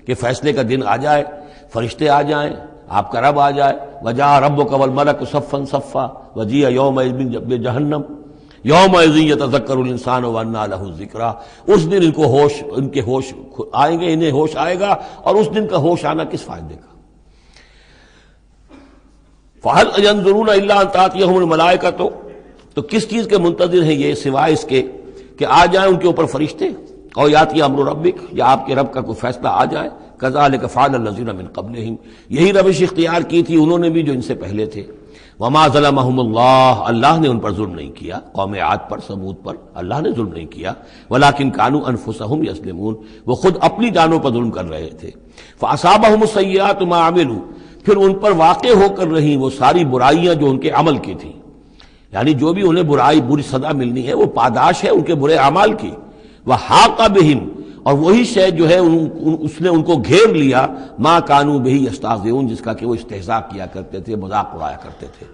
کہ فیصلے کا دن آ جائے، فرشتے آ جائیں، آپ کا رب آ جائے، وجاء ربک والملک صفا صفا وجیء یومئذ بجہنم یومئذ یتذکر الانسان وانى له الذکریٰ، اس دن ان کے ہوش آئیں گے، انہیں ہوش آئے گا، اور اس دن کا ہوش آنا کس فائدے کا، فَهَلْ يَنظُرُونَ إِلَّا أَن تَأْتِيَهُمُ الْمَلَائِكَةُ، تو کس چیز کے منتظر ہیں یہ سوائے اس کے کہ آ جائیں ان کے اوپر فرشتے، اور یاتی امر ربک، یا آپ کے رب کا کوئی فیصلہ آ جائے، كَذَلِكَ فَعَلَ الَّذِينَ مِن قَبْلِهِمْ، یہی روش اختیار کی تھی انہوں نے بھی جو ان سے پہلے تھے، وَمَا ظَلَمَهُمُ اللَّهُ، اللہ نے ان پر ظلم نہیں کیا، قوم عاد پر، ثمود پر اللہ نے ظلم نہیں کیا، وَلَكِن كَانُوا أَنفُسَهُمْ يَظْلِمُونَ، وہ خود اپنی جانوں پر ظلم کر رہے تھے، فَأَصَابَهُمُ السَّيِّئَاتُ مَا عَمِلُوا، پھر ان پر واقع ہو کر رہی وہ ساری برائیاں جو ان کے عمل کی تھی، یعنی جو بھی انہیں بری صدا ملنی ہے وہ پاداش ہے ان کے برے اعمال کی، وَحَاقَ بِهِمْ، اور وہی شے جو ہے اس نے ان کو گھیر لیا، ما کانوا بہ یستہزئون، جس کا کہ وہ استہزاء کیا کرتے تھے، مذاق اڑایا کرتے تھے،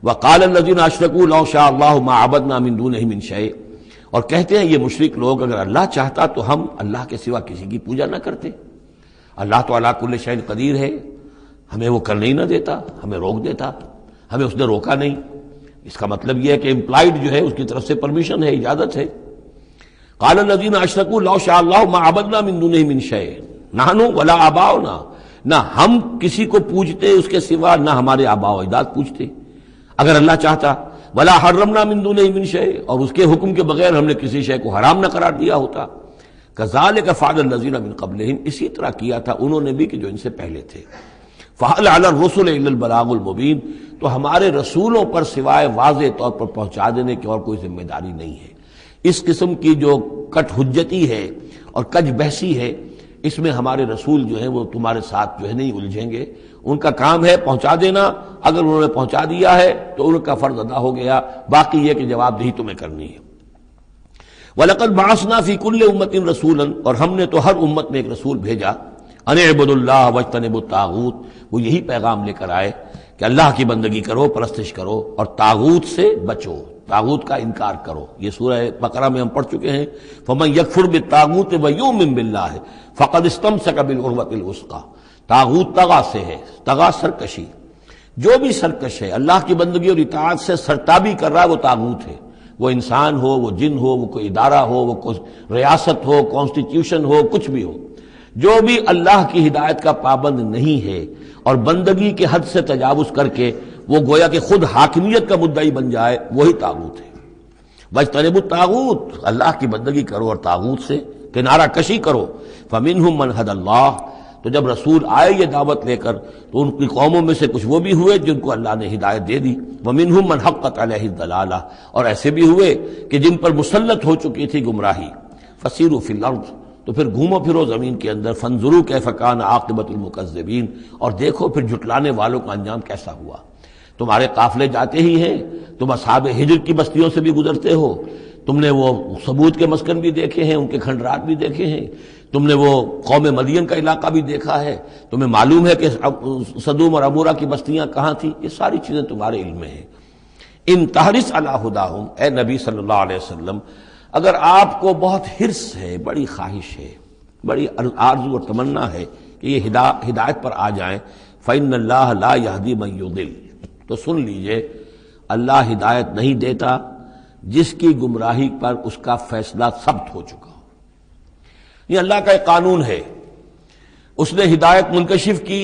وقال الذین اشرکوا لو شاء اللہ ما عبدنا من دونہ من شیء، اور کہتے ہیں یہ مشرک لوگ اگر اللہ چاہتا تو ہم اللہ کے سوا کسی کی پوجا نہ کرتے، اللہ تو علی کل شیء قدیر ہے، ہمیں وہ کرنے ہی نہ دیتا، ہمیں روک دیتا، ہمیں اس نے روکا نہیں، اس کا مطلب یہ ہے کہ امپلائڈ جو ہے اس کی طرف سے پرمیشن ہے، اجازت ہے، قال الذین اشرکوا لو شاء اللہ ما عبدنا من دونہ من شیء نحن ولا آباؤنا، نہ ہم کسی کو پوجتے اس کے سوا، نہ ہمارے آباء و اجداد پوجتے اگر اللہ چاہتا، ولا حرمنا من دونہ من شیء، اور اس کے حکم کے بغیر ہم نے کسی شے کو حرام نہ قرار دیا ہوتا، کذالک فعل الذین من قبلہم، اسی طرح کیا تھا انہوں نے بھی کہ جو ان سے پہلے تھے، فَهَلْ عَلَى الرُّسُلِ إِلَّا الْبَلَاغُ الْمُبِينُ، تو ہمارے رسولوں پر سوائے واضح طور پر پہنچا دینے کی اور کوئی ذمہ داری نہیں ہے، اس قسم کی جو کٹ حجتی ہے اور کج بحثی ہے، اس میں ہمارے رسول جو ہیں وہ تمہارے ساتھ جو ہے نہیں الجھیں گے، ان کا کام ہے پہنچا دینا، اگر انہوں نے پہنچا دیا ہے تو ان کا فرض ادا ہو گیا، باقی یہ کہ جواب دہی تمہیں کرنی ہے، وَلَقَدْ بَعَثْنَا فِي كُلِّ أُمَّةٍ رَسُولًا، اور ہم نے تو ہر امت میں ایک رسول بھیجا، ان اعبدوا اللہ واجتنبوا الطاغوت، وہ یہی پیغام لے کر آئے کہ اللہ کی بندگی کرو، پرستش کرو، اور طاغوت سے بچو، طاغوت کا انکار کرو، یہ سورہ بقرہ میں ہم پڑھ چکے ہیں، فمن یکفر بالطاغوت ویؤمن باللہ فقد استمسک بالعروۃ الوثقی، طاغوت طغا سے ہے، طغا سرکشی، جو بھی سرکش ہے اللہ کی بندگی اور اطاعت سے سرتابی کر رہا ہے وہ طاغوت ہے، وہ انسان ہو، وہ جن ہو، وہ کوئی ادارہ ہو، وہ کوئی ریاست ہو، کانسٹیٹیوشن ہو، کچھ بھی ہو، جو بھی اللہ کی ہدایت کا پابند نہیں ہے اور بندگی کے حد سے تجاوز کر کے وہ گویا کہ خود حاکمیت کا مدعی بن جائے، وہی طاغوت ہے، واجتنبوا الطاغوت، اللہ کی بندگی کرو اور طاغوت سے کنارہ کشی کرو، فمنہم من ھدی اللہ، تو جب رسول آئے یہ دعوت لے کر تو ان کی قوموں میں سے کچھ وہ بھی ہوئے جن کو اللہ نے ہدایت دے دی، وَمِنْهُمْ مَنْ حَقَّتْ عَلَيْهِ الضَّلَالَةُ، اور ایسے بھی ہوئے کہ جن پر مسلط ہو چکی تھی گمراہی۔ فَسِيرُوا فِي الْأَرْضِ، تو پھر گھومو پھرو زمین کے اندر، فَانظُرُوا كَيْفَ كَانَ عَاقِبَةُ الْمُكَذِّبِينَ، اور دیکھو پھر جھٹلانے والوں کا انجام کیسا ہوا۔ تمہارے قافلے جاتے ہی ہیں، تم اصحاب ہجر کی بستیوں سے بھی گزرتے ہو، تم نے وہ ثمود کے مسکن بھی دیکھے ہیں، ان کے کھنڈرات بھی دیکھے ہیں، تم نے وہ قوم مدین کا علاقہ بھی دیکھا ہے، تمہیں معلوم ہے کہ سدوم اور عمورہ کی بستیاں کہاں تھیں، یہ ساری چیزیں تمہارے علم میں ہیں۔ ان تحرص علی ہداہم، اے نبی صلی اللہ علیہ وسلم، اگر آپ کو بہت حرص ہے، بڑی خواہش ہے، بڑی آرزو اور تمنا ہے کہ یہ ہدایت پر آ جائیں، فإن اللہ لا یہدی من یضل، تو سن لیجئے اللہ ہدایت نہیں دیتا جس کی گمراہی پر اس کا فیصلہ ثبت ہو چکا ہو۔ یہ اللہ کا ایک قانون ہے، اس نے ہدایت منکشف کی،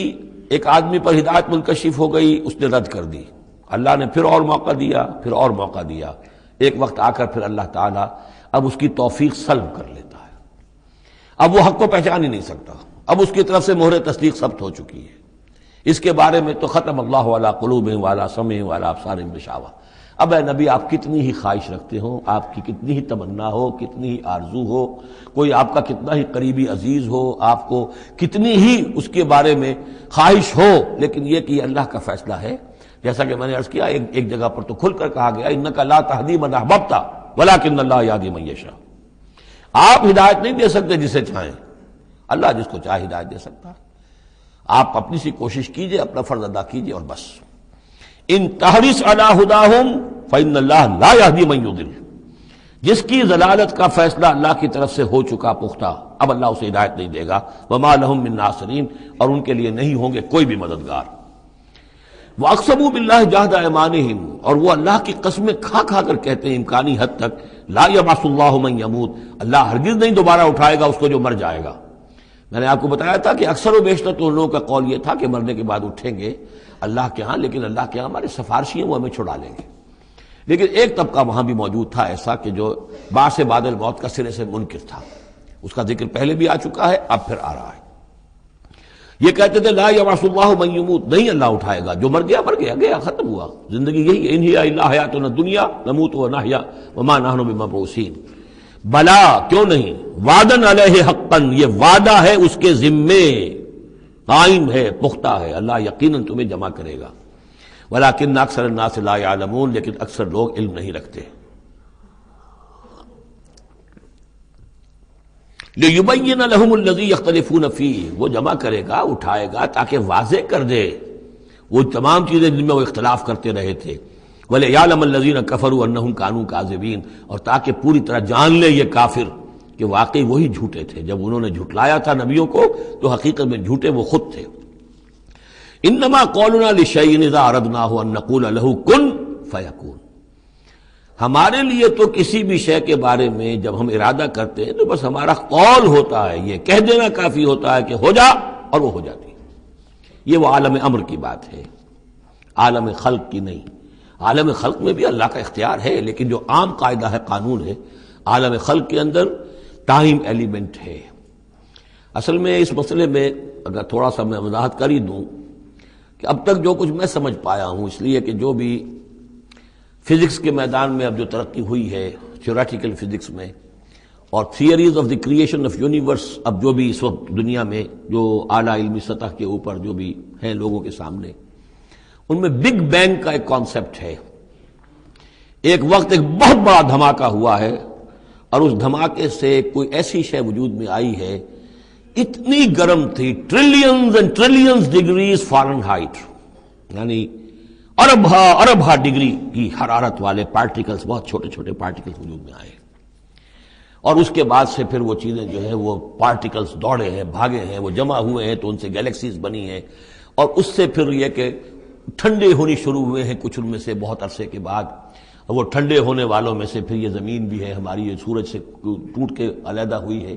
ایک آدمی پر ہدایت منکشف ہو گئی، اس نے رد کر دی، اللہ نے پھر اور موقع دیا، پھر اور موقع دیا، ایک وقت آ کر پھر اللہ تعالیٰ اب اس کی توفیق سلب کر لیتا ہے، اب وہ حق کو پہچان ہی نہیں سکتا، اب اس کی طرف سے مہر تصدیق ثبت ہو چکی ہے۔ اس کے بارے میں تو ختم اللہ علی قلوبہم وعلی سمعہم وعلی ابصارہم غشاوہ۔ اب اے نبی آپ کتنی ہی خواہش رکھتے ہو، آپ کی کتنی ہی تمنا ہو، کتنی ہی آرزو ہو، کوئی آپ کا کتنا ہی قریبی عزیز ہو، آپ کو کتنی ہی اس کے بارے میں خواہش ہو، لیکن یہ کہ یہ اللہ کا فیصلہ ہے، جیسا کہ میں نے عرض کیا ایک جگہ پر تو کھل کر کہا گیا انک لا تہدی من احببت ولکن اللہ یہدی من یشاء، آپ ہدایت نہیں دے سکتے جسے چاہیں، اللہ جس کو چاہے ہدایت دے سکتا ہے، آپ اپنی سی کوشش کیجئے، اپنا فرض ادا کیجئے اور بس۔ ان تحرص علی ہداہم فإن اللہ لا یہدی من یضل، جس کی ضلالت کا فیصلہ اللہ کی طرف سے ہو چکا پختہ، اب اللہ اسے ہدایت نہیں دے گا، وما لہم من ناصرین، اور ان کے لیے نہیں ہوں گے کوئی بھی مددگار۔ وَأَقْسَمُوا بِاللَّهِ جَهْدَ أَيْمَانِهِمْ، اور وہ اللہ کی قسمیں کھا کھا کر کہتے ہیں امکانی حد تک، لا يبعث اللہ من يموت، اللہ ہرگز نہیں دوبارہ اٹھائے گا اس کو جو مر جائے گا۔ میں نے آپ کو بتایا تھا کہ اکثر و بیشتر تو ان لوگوں کا قول یہ تھا کہ مرنے کے بعد اٹھیں گے اللہ کے ہاں، لیکن اللہ کے ہاں ہمارے سفارشی ہیں، وہ ہمیں چھڑا لیں گے۔ لیکن ایک طبقہ وہاں بھی موجود تھا ایسا کہ جو بعث بعد الموت کا سرے سے منکر تھا، اس کا ذکر پہلے بھی آ چکا ہے، اب پھر آ رہا ہے۔ یہ کہتے تھے لا یبعث اللہ من یموت، نہیں اللہ اٹھائے گا، جو مر گیا مر گیا، گیا ختم ہوا، زندگی یہی ہے، ان ہی الا حیاتنا الدنیا نموت ونحیا وما نحن بمبعوثین۔ بلا، کیوں نہیں، وعدن علیہ حقا، یہ وعدہ ہے اس کے ذمے، قائم ہے، پختہ ہے، اللہ یقیناً تمہیں جمع کرے گا، ولکن اکثر الناس لا یعلمون، لیکن اکثر لوگ علم نہیں رکھتے۔ لِيُبَيِّنَ لَهُمُ الَّذِي يَخْتَلِفُونَ فِيهِ، وہ جمع کرے گا، اٹھائے گا تاکہ واضح کر دے وہ تمام چیزیں جن میں وہ اختلاف کرتے رہے تھے، وَلِيَعْلَمَ الَّذِينَ كَفَرُوا أَنَّهُمْ كَانُوا كَاذِبِينَ، اور تاکہ پوری طرح جان لے یہ کافر کہ واقعی وہی جھوٹے تھے، جب انہوں نے جھٹلایا تھا نبیوں کو تو حقیقت میں جھوٹے وہ خود تھے۔ انما قولنا لشیء اذا اردناه ان نقول له کن فیکون، ہمارے لیے تو کسی بھی شے کے بارے میں جب ہم ارادہ کرتے ہیں تو بس ہمارا قول ہوتا ہے، یہ کہہ دینا کافی ہوتا ہے کہ ہو جا، اور وہ ہو جاتی ہے۔ یہ وہ عالم امر کی بات ہے، عالم خلق کی نہیں۔ عالم خلق میں بھی اللہ کا اختیار ہے، لیکن جو عام قاعدہ ہے، قانون ہے، عالم خلق کے اندر ٹائم ایلیمنٹ ہے۔ اصل میں اس مسئلے میں اگر تھوڑا سا میں وضاحت کر ہی دوں کہ اب تک جو کچھ میں سمجھ پایا ہوں، اس لیے کہ جو بھی فزکس کے میدان میں اب جو ترقی ہوئی ہے، تھیوریٹیکل فزکس میں، اور theories of the creation of universe, اب جو بھی اس وقت دنیا میں جو اعلیٰ علمی سطح کے اوپر جو بھی ہیں لوگوں کے سامنے، ان میں بگ بینگ کا ایک کانسیپٹ ہے۔ ایک وقت ایک بہت بڑا دھماکہ ہوا ہے، اور اس دھماکے سے کوئی ایسی شے وجود میں آئی ہے، اتنی گرم تھی، trillions and trillions degrees foreign height, یعنی اربھا ڈگری کی حرارت والے پارٹیکلز، بہت چھوٹے چھوٹے پارٹیکلز وجود میں آئے، اور اس کے بعد سے پھر وہ چیزیں جو ہیں وہ پارٹیکلز دوڑے ہیں، بھاگے ہیں، وہ جمع ہوئے ہیں تو ان سے گیلیکسیز بنی ہیں، اور اس سے پھر یہ کہ ٹھنڈے ہونی شروع ہوئے ہیں کچھ ان میں سے بہت عرصے کے بعد، وہ ٹھنڈے ہونے والوں میں سے پھر یہ زمین بھی ہے ہماری، یہ سورج سے ٹوٹ کے علیحدہ ہوئی ہے۔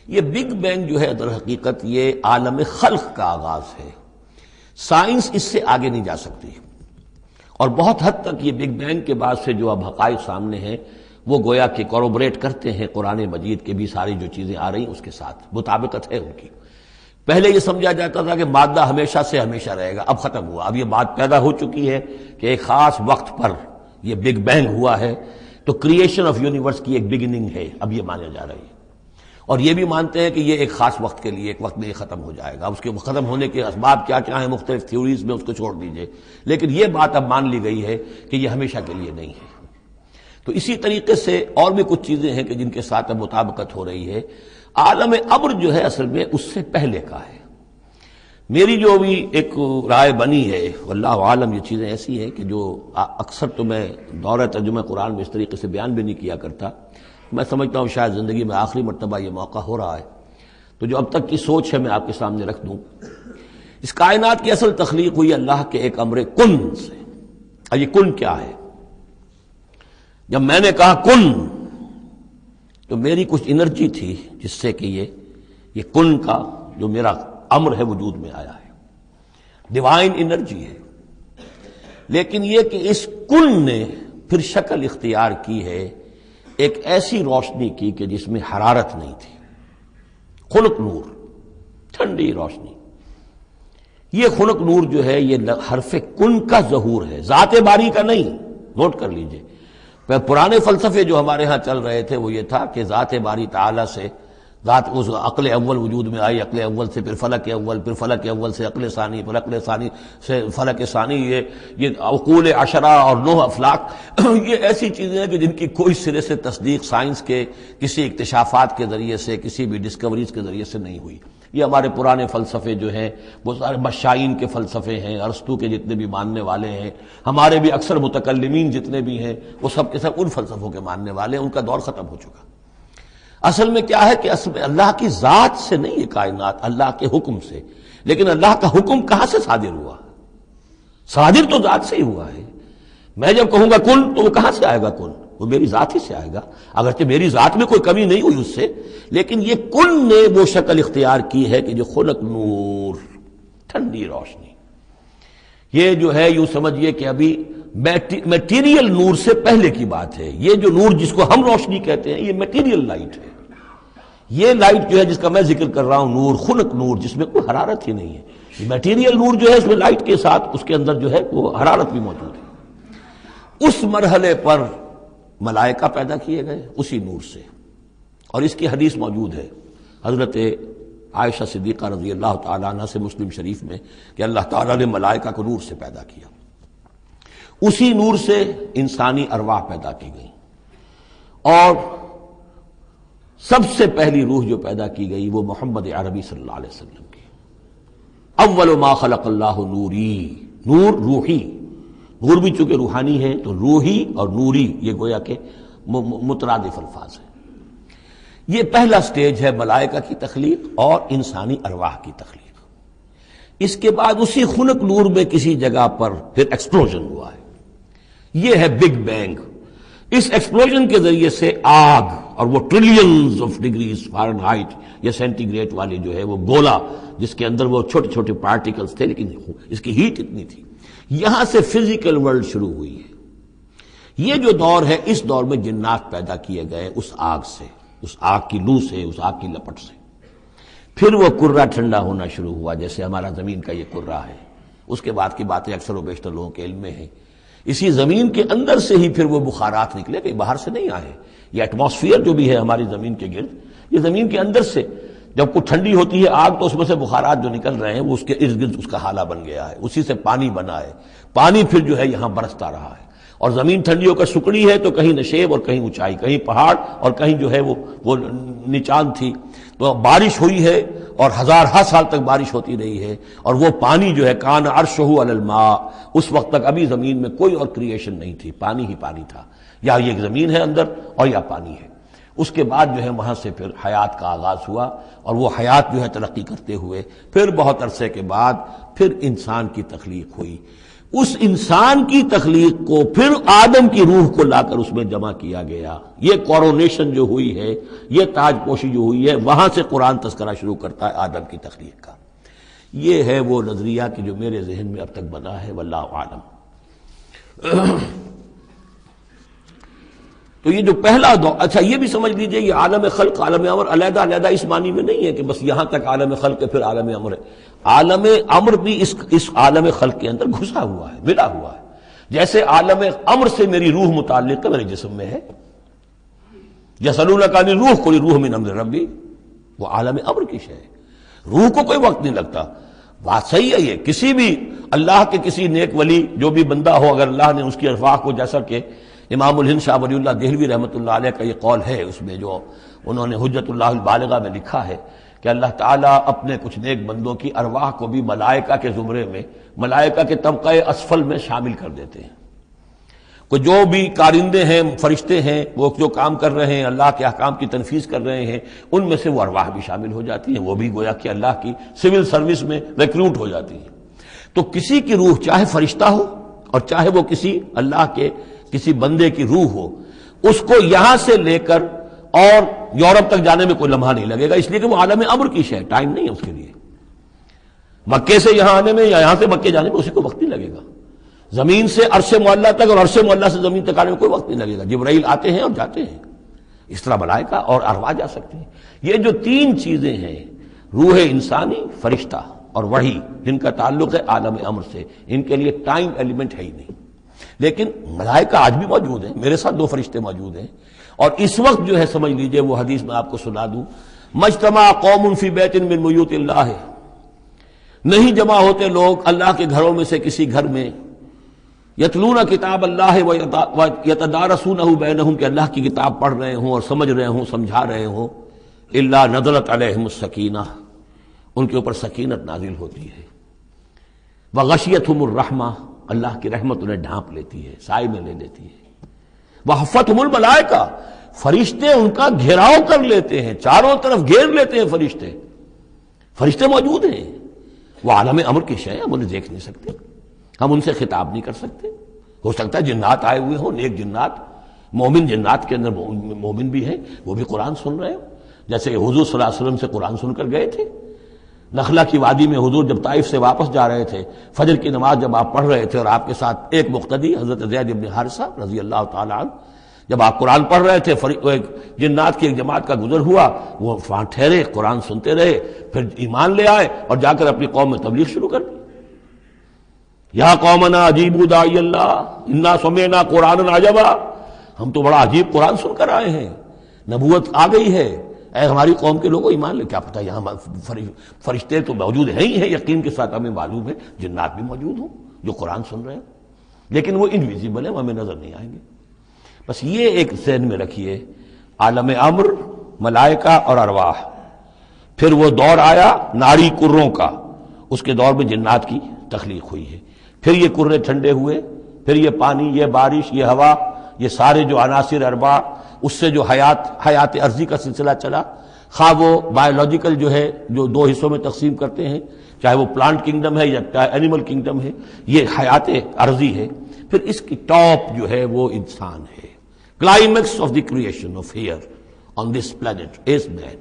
یہ بگ بینگ جو ہے در حقیقت یہ عالم خلق کا آغاز ہے، سائنس اس سے آگے نہیں جا سکتی، اور بہت حد تک یہ بگ بینگ کے بعد سے جو اب حقائق سامنے ہیں وہ گویا کہ کوروبریٹ کرتے ہیں قرآن مجید کے بھی ساری جو چیزیں آ رہی ہیں اس کے ساتھ مطابقت ہے ان کی۔ پہلے یہ سمجھا جاتا تھا کہ مادہ ہمیشہ سے ہمیشہ رہے گا، اب ختم ہوا، اب یہ بات پیدا ہو چکی ہے کہ ایک خاص وقت پر یہ بگ بینگ ہوا ہے، تو کریشن آف یونیورس کی ایک بگننگ ہے، اب یہ مانا جا رہی ہے، اور یہ بھی مانتے ہیں کہ یہ ایک خاص وقت کے لیے، ایک وقت میں یہ ختم ہو جائے گا، اس کے ختم ہونے کے اسباب کیا کیا ہیں مختلف تھیوریز میں، اس کو چھوڑ دیجئے، لیکن یہ بات اب مان لی گئی ہے کہ یہ ہمیشہ کے لیے نہیں ہے۔ تو اسی طریقے سے اور بھی کچھ چیزیں ہیں کہ جن کے ساتھ اب مطابقت ہو رہی ہے۔ عالم ابر جو ہے اصل میں اس سے پہلے کا ہے۔ میری جو بھی ایک رائے بنی ہے، واللہ عالم، یہ چیزیں ایسی ہیں کہ جو اکثر تو میں دورہ ترجمہ قرآن میں اس طریقے سے بیان بھی نہیں کیا کرتا، میں سمجھتا ہوں شاید زندگی میں آخری مرتبہ یہ موقع ہو رہا ہے، تو جو اب تک کی سوچ ہے میں آپ کے سامنے رکھ دوں۔ اس کائنات کی اصل تخلیق ہوئی اللہ کے ایک امر کن سے۔ اور یہ کن کیا ہے؟ جب میں نے کہا کن تو میری کچھ انرجی تھی جس سے کہ یہ کن کا جو میرا امر ہے وجود میں آیا ہے، ڈیوائن انرجی ہے، لیکن یہ کہ اس کن نے پھر شکل اختیار کی ہے ایک ایسی روشنی کی کہ جس میں حرارت نہیں تھی، خنک نور، ٹھنڈی روشنی۔ یہ خنک نور جو ہے یہ حرف کن کا ظہور ہے، ذات باری کا نہیں، نوٹ کر لیجئے۔ پرانے فلسفے جو ہمارے ہاں چل رہے تھے وہ یہ تھا کہ ذات باری تعالی سے ذات اس عقل اول وجود میں آئی، عقل اول سے پھر فلک اول، پھر فلک اول سے عقل ثانی، پھر عقل ثانی سے فلک ثانی، یہ عقول عشرہ اور 9 افلاک، یہ ایسی چیزیں ہیں کہ جن کی کوئی سرے سے تصدیق سائنس کے کسی اکتشافات کے ذریعے سے، کسی بھی ڈسکوریز کے ذریعے سے نہیں ہوئی۔ یہ ہمارے پرانے فلسفے جو ہیں وہ سارے مشائین کے فلسفے ہیں، ارسطو کے جتنے بھی ماننے والے ہیں، ہمارے بھی اکثر متکلمین جتنے بھی ہیں وہ سب کے سب ان فلسفوں کے ماننے والے ہیں، ان کا دور ختم ہو چکا۔ اصل میں کیا ہے کہ اصل میں اللہ کی ذات سے نہیں یہ کائنات، اللہ کے حکم سے، لیکن اللہ کا حکم کہاں سے صادر ہوا؟ صادر تو ذات سے ہی ہوا ہے۔ میں جب کہوں گا کن تو وہ کہاں سے آئے گا کن؟ وہ میری ذات ہی سے آئے گا، اگرچہ میری ذات میں کوئی کمی نہیں ہوئی اس سے، لیکن یہ کن نے وہ شکل اختیار کی ہے کہ جو خلق نور، ٹھنڈی روشنی۔ یہ جو ہے یوں سمجھیے کہ ابھی میٹیریل نور سے پہلے کی بات ہے۔ یہ جو نور جس کو ہم روشنی کہتے ہیں یہ میٹیریل لائٹ ہے۔ یہ لائٹ جو ہے جس کا میں ذکر کر رہا ہوں، نور، خنک نور، جس میں کوئی حرارت ہی نہیں ہے، میٹیریل نور جو ہے اس میں لائٹ کے ساتھ اس کے اندر جو ہے وہ حرارت بھی موجود ہے۔ اس مرحلے پر ملائکہ پیدا کیے گئے اسی نور سے، اور اس کی حدیث موجود ہے حضرت عائشہ صدیقہ رضی اللہ تعالیٰ عنہ سے مسلم شریف میں کہ اللہ تعالیٰ نے ملائکہ کو نور سے پیدا کیا۔ اسی نور سے انسانی ارواح پیدا کی گئی، اور سب سے پہلی روح جو پیدا کی گئی وہ محمد عربی صلی اللہ علیہ وسلم کی۔ اول ما خلق اللہ نوری، نور روحی، نور بھی چونکہ روحانی ہے تو روحی اور نوری یہ گویا کہ مترادف الفاظ ہیں۔ یہ پہلا سٹیج ہے ملائکہ کی تخلیق اور انسانی ارواح کی تخلیق۔ اس کے بعد اسی خنک نور میں کسی جگہ پر پھر ایکسپلوژن ہوا ہے، یہ ہے بگ بینگ۔ اس ایکسپلوژن کے ذریعے سے آگ، اور وہ ٹریلینز آف ڈگریز فارنہائٹ یا سینٹی گریڈ والی جو ہے وہ گولا جس کے اندر وہ چھوٹے چھوٹے پارٹیکلز تھے، لیکن اس کی ہیٹ اتنی تھی، یہاں سے فزیکل ورلڈ شروع ہوئی ہے۔ یہ جو دور ہے اس دور میں جنات پیدا کیے گئے اس آگ سے، اس آگ کی لو سے، اس آگ کی لپٹ سے۔ پھر وہ کرہ ٹھنڈا ہونا شروع ہوا جیسے ہمارا زمین کا یہ کرہ ہے۔ اس کے بعد کی باتیں اکثر و بیشتر لوگوں کے علم میں ہیں۔ اسی زمین کے اندر سے ہی پھر وہ بخارات نکلے، کہیں باہر سے نہیں آئے۔ یہ ایٹماسفیئر جو بھی ہے ہماری زمین کے گرد، یہ زمین کے اندر سے جب کوئی ٹھنڈی ہوتی ہے آگ تو اس میں سے بخارات جو نکل رہے ہیں وہ اس کے ارد گرد اس کا حالہ بن گیا ہے، اسی سے پانی بنا ہے، پانی پھر جو ہے یہاں برستا رہا ہے، اور زمین ٹھنڈی ہو کر سکڑی ہے تو کہیں نشیب اور کہیں اونچائی، کہیں پہاڑ اور کہیں جو ہے وہ نچان تھی، تو بارش ہوئی ہے اور ہزارہا سال تک بارش ہوتی رہی ہے، اور وہ پانی جو ہے کان عرشہ علی الماء، اس وقت تک ابھی زمین میں کوئی اور کریشن نہیں تھی، پانی ہی پانی تھا، یا یہ زمین ہے اندر اور یا پانی ہے۔ اس کے بعد جو ہے وہاں سے پھر حیات کا آغاز ہوا، اور وہ حیات جو ہے ترقی کرتے ہوئے پھر بہت عرصے کے بعد پھر انسان کی تخلیق ہوئی۔ اس انسان کی تخلیق کو پھر آدم کی روح کو لا کر اس میں جمع کیا گیا۔ یہ کورونیشن جو ہوئی ہے، یہ تاج پوشی جو ہوئی ہے، وہاں سے قرآن تذکرہ شروع کرتا ہے آدم کی تخلیق کا۔ یہ ہے وہ نظریہ کہ جو میرے ذہن میں اب تک بنا ہے، واللہ اعلم۔ تو یہ جو پہلا دور، اچھا یہ بھی سمجھ لیجئے یہ عالم خلق عالم امر علیحدہ علیحدہ اس معنی میں نہیں ہے کہ بس یہاں تک عالم خلق ہے پھر عالم امر ہے. عالم امر بھی اس عالم خلق کے اندر گھسا ہوا ہے، ملا ہوا ہے. جیسے عالم امر سے میری روح متعلق ہے، میرے جسم میں ہے. یسألونک عن الروح قل الروح من امر ربی، وہ عالم امر کی شے ہے. روح کو کوئی وقت نہیں لگتا. بات صحیح ہے. یہ کسی بھی اللہ کے کسی نیک ولی جو بھی بندہ ہو، اگر اللہ نے اس کی ارواح کو، جیسا کہ امام الہند شاہ ولی اللہ دہلوی رحمۃ اللہ علیہ کا یہ قول ہے، اس میں جو انہوں نے حجت اللہ البالغہ میں لکھا ہے کہ اللہ تعالیٰ اپنے کچھ نیک بندوں کی ارواح کو بھی ملائکہ کے زمرے میں، ملائکہ کے طبقہ اسفل میں شامل کر دیتے ہیں. کہ جو بھی کارندے ہیں، فرشتے ہیں، وہ جو کام کر رہے ہیں، اللہ کے احکام کی تنفیذ کر رہے ہیں، ان میں سے وہ ارواح بھی شامل ہو جاتی ہیں. وہ بھی گویا کہ اللہ کی سول سروس میں ریکروٹ ہو جاتی ہیں. تو کسی کی روح چاہے فرشتہ ہو اور چاہے وہ کسی اللہ کے کسی بندے کی روح ہو، اس کو یہاں سے لے کر اور یورپ تک جانے میں کوئی لمحہ نہیں لگے گا، اس لیے کہ وہ عالم امر کی شے ہے. ٹائم نہیں ہے اس کے لیے. مکے سے یہاں آنے میں یا یہاں سے مکے جانے میں اسی کو وقت نہیں لگے گا. زمین سے عرش معلیٰ تک اور عرش معلیٰ سے زمین تک آنے میں کوئی وقت نہیں لگے گا. جبرائیل آتے ہیں اور جاتے ہیں، اس طرح ملائکہ اور ارواح جا سکتے ہیں. یہ جو تین چیزیں ہیں، روح انسانی، فرشتہ اور وحی، جن کا تعلق ہے عالم امر سے، ان کے لیے ٹائم ایلیمنٹ ہے ہی نہیں. لیکن ملائکہ آج بھی موجود ہیں. میرے ساتھ 2 فرشتے موجود ہیں، اور اس وقت جو ہے سمجھ لیجئے وہ حدیث میں آپ کو سنا دوں، مجتمع قوم فی بیت من بیوت اللہ، نہیں جمع ہوتے لوگ اللہ کے گھروں میں سے کسی گھر میں، یتلون کتاب اللہ ویتدارسونہ بینہم، کہ اللہ کی کتاب پڑھ رہے ہوں اور سمجھ رہے ہوں، سمجھا رہے ہوں، الا نزلت علیہم السکینہ، ان کے اوپر سکینت نازل ہوتی ہے. وغشیتہم الرحمہ، اللہ کی رحمت انہیں ڈھانپ لیتی ہے، سائے میں لے لیتی ہے. وحفتہم الملائکہ، فرشتے ان کا گھیراؤ کر لیتے ہیں، چاروں طرف گھیر لیتے ہیں فرشتے. فرشتے موجود ہیں، وہ عالم امر کی شے ہے، ہم انہیں دیکھ نہیں سکتے، ہم ان سے خطاب نہیں کر سکتے. ہو سکتا ہے جنات آئے ہوئے ہوں، نیک جنات، مومن جنات کے اندر مومن بھی ہیں، وہ بھی قرآن سن رہے ہوں، جیسے حضور صلی اللہ علیہ وسلم سے قرآن سن کر گئے تھے. نخلا کی وادی میں حضور جب طائف سے واپس جا رہے تھے، فجر کی نماز جب آپ پڑھ رہے تھے اور آپ کے ساتھ ایک مقتدی حضرت زید بن حارثہ رضی اللہ تعالی عنہ، جب آپ قرآن پڑھ رہے تھے، جنات کی ایک جماعت کا گزر ہوا، وہ وہاں ٹھہرے، قرآن سنتے رہے، پھر ایمان لے آئے اور جا کر اپنی قوم میں تبلیغ شروع کر دی. یا قومنا اجیبوا داعی اللہ انا سمعنا قرآنا عجبا، ہم تو بڑا عجیب قرآن سن کر آئے ہیں، نبوت آ گئی ہے، اے ہماری قوم کے لوگوں ایمان لے. کیا پتہ یہاں فرشتے تو موجود ہیں ہی ہیں، یقین کے ساتھ ہمیں معلوم ہے جنات بھی موجود ہوں جو قرآن سن رہے ہیں، لیکن وہ انویزیبل ہیں، ہمیں نظر نہیں آئیں گے. بس یہ ایک ذہن میں رکھیے، عالم امر، ملائکہ اور ارواح. پھر وہ دور آیا ناری کروں کا، اس کے دور میں جنات کی تخلیق ہوئی ہے. پھر یہ کرے ٹھنڈے ہوئے، پھر یہ پانی، یہ بارش، یہ ہوا، یہ سارے جو عناصر اربع، اس سے جو حیات ارضی کا سلسلہ چلا، خواہ وہ بایولوجیکل جو ہے جو 2 حصوں میں تقسیم کرتے ہیں، چاہے وہ پلانٹ کنگڈم ہے یا چاہے اینیمل کنگڈم ہے، یہ حیات ارضی ہے. پھر اس کی ٹاپ جو ہے وہ انسان ہے. Climax of the creation of here on this planet is man.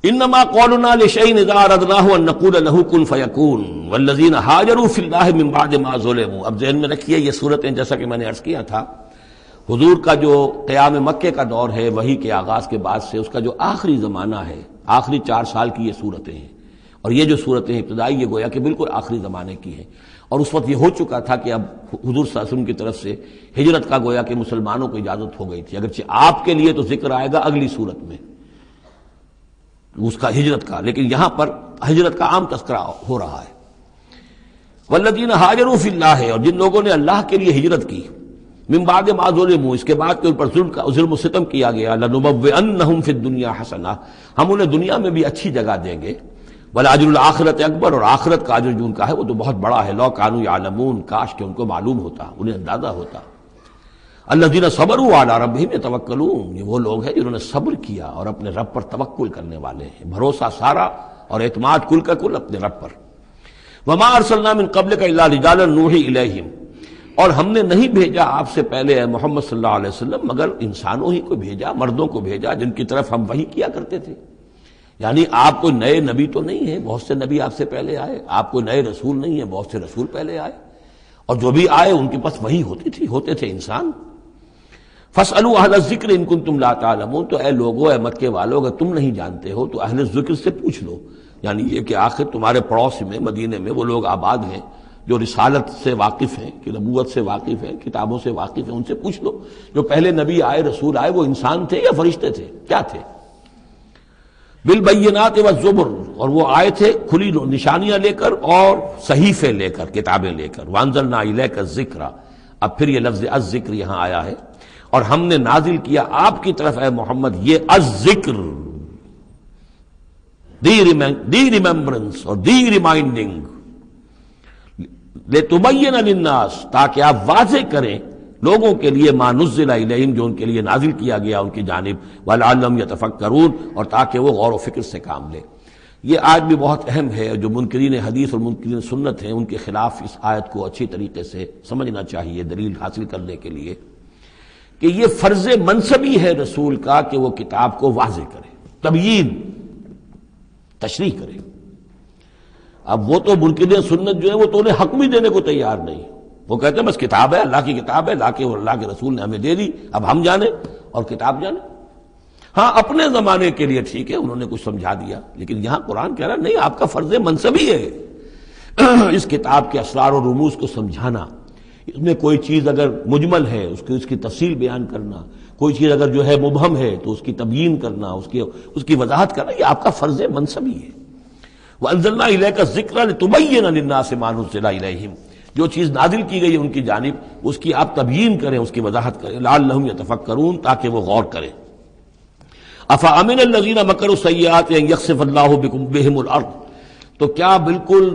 انما قولنا لشيء اذا اردناه ان نقول له كن فيكون والذين هاجروا في الله من بعد ما ظلموا. اب ذہن میں رکھیے یہ صورتیں، جیسا کہ میں نے عرض کیا تھا، حضور کا جو قیام مکے کا دور ہے، وحی کے آغاز کے بعد سے اس کا جو آخری زمانہ ہے، آخری 4 سال کی یہ صورتیں ہیں. اور یہ جو صورتیں ابتدائی، یہ گویا کہ بالکل آخری زمانے کی ہیں. اور اس وقت یہ ہو چکا تھا کہ اب حضور صلی اللہ علیہ وسلم کی طرف سے ہجرت کا گویا کہ مسلمانوں کو اجازت ہو گئی تھی. اگرچہ آپ کے لیے تو ذکر آئے گا اگلی صورت میں اس کا ہجرت کا، لیکن یہاں پر ہجرت کا عام تذکرہ ہو رہا ہے. والذین ہاجروا فی اللہ ہے، اور جن لوگوں نے اللہ کے لیے ہجرت کی، من بعد ما ظلموا، اس کے بعد کہ ان پر ظلم و ستم کیا گیا، لنبوئنہم فی الدنیا حسنہ، ہم انہیں دنیا میں بھی اچھی جگہ دیں گے. ولاجر الآخرت اکبر، اور آخرت کا اجر جو ان کا ہے وہ تو بہت بڑا ہے. لو کانوا یعلمون، کاش کہ ان کو معلوم ہوتا، انہیں اندازہ ہوتا. الذین صبروا علی ربہم یتوکلون، یہ وہ لوگ ہیں جنہوں نے صبر کیا اور اپنے رب پر توکل کرنے والے ہیں، بھروسہ سارا اور اعتماد کل کا کل اپنے رب پر. وما ارسلنا من قبلک الا رجالا نوحی الیہم، اور ہم نے نہیں بھیجا آپ سے پہلے اے محمد صلی اللہ علیہ وسلم مگر انسانوں ہی کو بھیجا، مردوں کو بھیجا جن کی طرف ہم وحی کیا کرتے تھے. یعنی آپ کوئی نئے نبی تو نہیں ہیں، بہت سے نبی آپ سے پہلے آئے، آپ کوئی نئے رسول نہیں ہیں، بہت سے رسول پہلے آئے. اور جو بھی آئے ان کے پاس وہی ہوتے تھے انسان. فاسألوا اہل الذکر ان کنتم لا تعلمون، تو اے لوگو، اے مکے والو، اگر تم نہیں جانتے ہو تو اہل ذکر سے پوچھ لو. یعنی یہ کہ آخر تمہارے پڑوس میں مدینے میں وہ لوگ آباد ہیں جو رسالت سے واقف ہیں، کہ نبوت سے واقف ہیں، کتابوں سے واقف ہیں، ان سے پوچھ لو. جو پہلے نبی آئے، رسول آئے، وہ انسان تھے یا فرشتے تھے؟ کیا تھے؟ بالبینات والزبر، اور وہ آئے تھے کھلی نشانیاں لے کر اور صحیفے لے کر، کتابیں لے کر. وانزلنا الیک الذکر، اب پھر یہ لفظ الذکر یہاں آیا ہے، اور ہم نے نازل کیا آپ کی طرف اے محمد یہ الذکر، دی ریممبرنس اور دی ریمائنڈنگ، لتبین للناس، تاکہ آپ واضح کریں لوگوں کے لیے ما نزل الیہم، جو ان کے لیے نازل کیا گیا ان کی جانب، ولعلہم یتفکرون، اور تاکہ وہ غور و فکر سے کام لیں. یہ آیت بھی بہت اہم ہے، جو منکرین حدیث اور منکرین سنت ہیں ان کے خلاف اس آیت کو اچھی طریقے سے سمجھنا چاہیے دلیل حاصل کرنے کے لیے، کہ یہ فرض منصبی ہے رسول کا کہ وہ کتاب کو واضح کرے، تبیین، تشریح کرے. اب وہ تو منکرین سنت جو ہے وہ تو انہیں حق بھی دینے کو تیار نہیں. وہ کہتے ہیں بس کتاب ہے، اللہ کی کتاب ہے، اللہ کے رسول نے ہمیں دے دی، اب ہم جانیں اور کتاب جانیں. ہاں اپنے زمانے کے لیے ٹھیک ہے، انہوں نے کچھ سمجھا دیا، لیکن یہاں قرآن کہہ رہا نہیں، آپ کا فرض منصبی ہے اس کتاب کے اسرار و رموز کو سمجھانا. اس میں کوئی چیز اگر مجمل ہے اس کی تفصیل بیان کرنا، کوئی چیز اگر جو ہے مبہم ہے تو اس کی تبیین کرنا، اس کی وضاحت کرنا، یہ آپ کا فرض منصبی ہے. وَأَنزَلْنَا إِلَيْكَ الذِّكْرَ لِتُبَيِّنَ لِلنَّاسِ مَا نُزِّلَ إِلَيْهِمْ، جو چیز نازل کی گئی ان کی جانب اس کی آپ تبیین کریں، اس کی وضاحت کریں. لعلہم یتفکرون، تاکہ وہ غور کریں. افامن الذین مکروا السیئات ان یخسف اللہ بہم الارض، تو کیا بالکل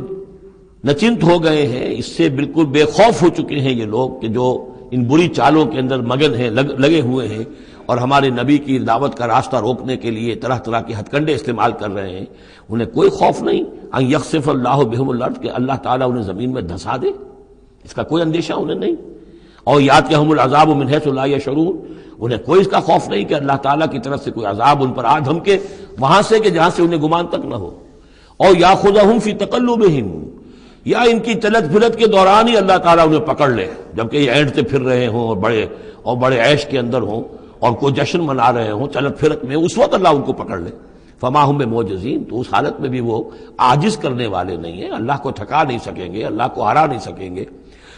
نچنت ہو گئے ہیں، اس سے بالکل بے خوف ہو چکے ہیں یہ لوگ کہ جو ان بری چالوں کے اندر مگن ہیں، لگے ہوئے ہیں، اور ہمارے نبی کی دعوت کا راستہ روکنے کے لیے طرح طرح کے ہتھ کنڈے استعمال کر رہے ہیں. انہیں کوئی خوف نہیں ان یخسف اللہ بہم الارض، کہ اللہ تعالیٰ انہیں زمین میں دھسا دے، اس کا کوئی اندیشہ انہیں نہیں. اور یاتیہم العذاب من حیث لا یشعرون، انہیں کوئی اس کا خوف نہیں کہ اللہ تعالیٰ کی طرف سے کوئی عذاب ان پر آ دھمکے وہاں سے کہ جہاں سے انہیں گمان تک نہ ہو. اور یاخذہم فی تقلبہم، یا ان کی چلت پھرت کے دوران ہی اللہ تعالیٰ انہیں پکڑ لے، جبکہ یہ اینٹتے پھر رہے ہوں اور بڑے عیش کے اندر ہوں اور کوئی جشن منا رہے ہوں چلت پھرت میں، اس وقت اللہ ان کو پکڑ لے. فما ہم بمعجزین، تو اس حالت میں بھی وہ عاجز کرنے والے نہیں ہیں، اللہ کو تھکا نہیں سکیں گے، اللہ کو ہرا نہیں سکیں گے.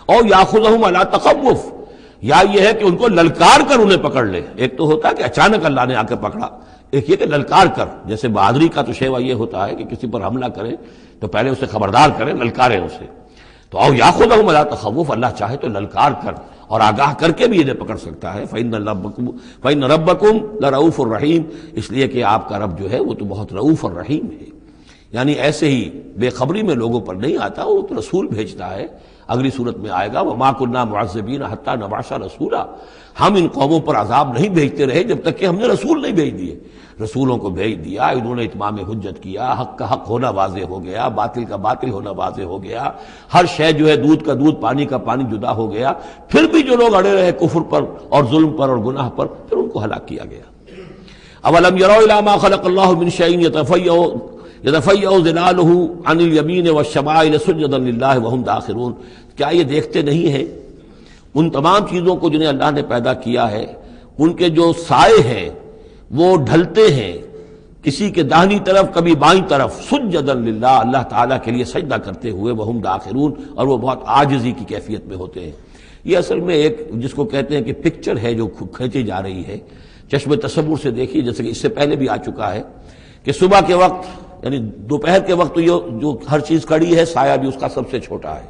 اور یاخذہم علی تخوف، یا یہ ہے کہ ان کو للکار کر انہیں پکڑ لے. ایک تو ہوتا ہے کہ اچانک اللہ نے آ کے پکڑا، ایک یہ کہ للکار کر. جیسے بہادری کا تو شیوا یہ ہوتا ہے کہ کسی پر حملہ کریں تو پہلے اسے خبردار کریں، للکاریں اسے. تو او یاخذہم علی تخوف، اللہ چاہے تو للکار کر اور آگاہ کر کے بھی انہیں پکڑ سکتا ہے. فإن ربکم لرؤوف الرحیم، اس لیے کہ آپ کا رب جو ہے وہ تو بہت رؤوف اور رحیم ہے. یعنی ایسے ہی بے خبری میں لوگوں پر نہیں آتا، وہ تو رسول بھیجتا ہے. اگلی صورت میں آئے گا وما كنا معذبین حتی نبعث رسولا، ہم ان قوموں پر عذاب نہیں بھیجتے رہے جب تک کہ ہم نے رسول نہیں بھیج دیے. رسولوں کو بھیج دیا، انہوں نے اتمام حجت کیا، حق کا حق ہونا واضح ہو گیا، باطل کا باطل ہونا واضح ہو گیا، ہر شے جو ہے دودھ کا دودھ پانی کا پانی جدا ہو گیا. پھر بھی جو لوگ اڑے رہے کفر پر اور ظلم پر اور گناہ پر، پھر ان کو ہلاک کیا گیا. اولم یروا الی ما خلق اللہ من شیء یتفیأ ظلالہ عن الیمین والشمائل سجدا للہ وہم داخرون، کیا یہ دیکھتے نہیں ہیں ان تمام چیزوں کو جنہیں اللہ نے پیدا کیا ہے، ان کے جو سائے ہیں وہ ڈھلتے ہیں کسی کے داہنی طرف کبھی بائیں طرف، سجدا للہ، اللہ تعالیٰ کے لیے سجدہ کرتے ہوئے، وہم داخرون، اور وہ بہت عاجزی کی کیفیت میں ہوتے ہیں. یہ اصل میں ایک جس کو کہتے ہیں کہ پکچر ہے جو کھینچی جا رہی ہے، چشم تصور سے دیکھیے، جیسے کہ اس سے پہلے بھی آ چکا ہے کہ صبح کے وقت یعنی دوپہر کے وقت یہ جو ہر چیز کھڑی ہے، سایہ بھی اس کا سب سے چھوٹا ہے.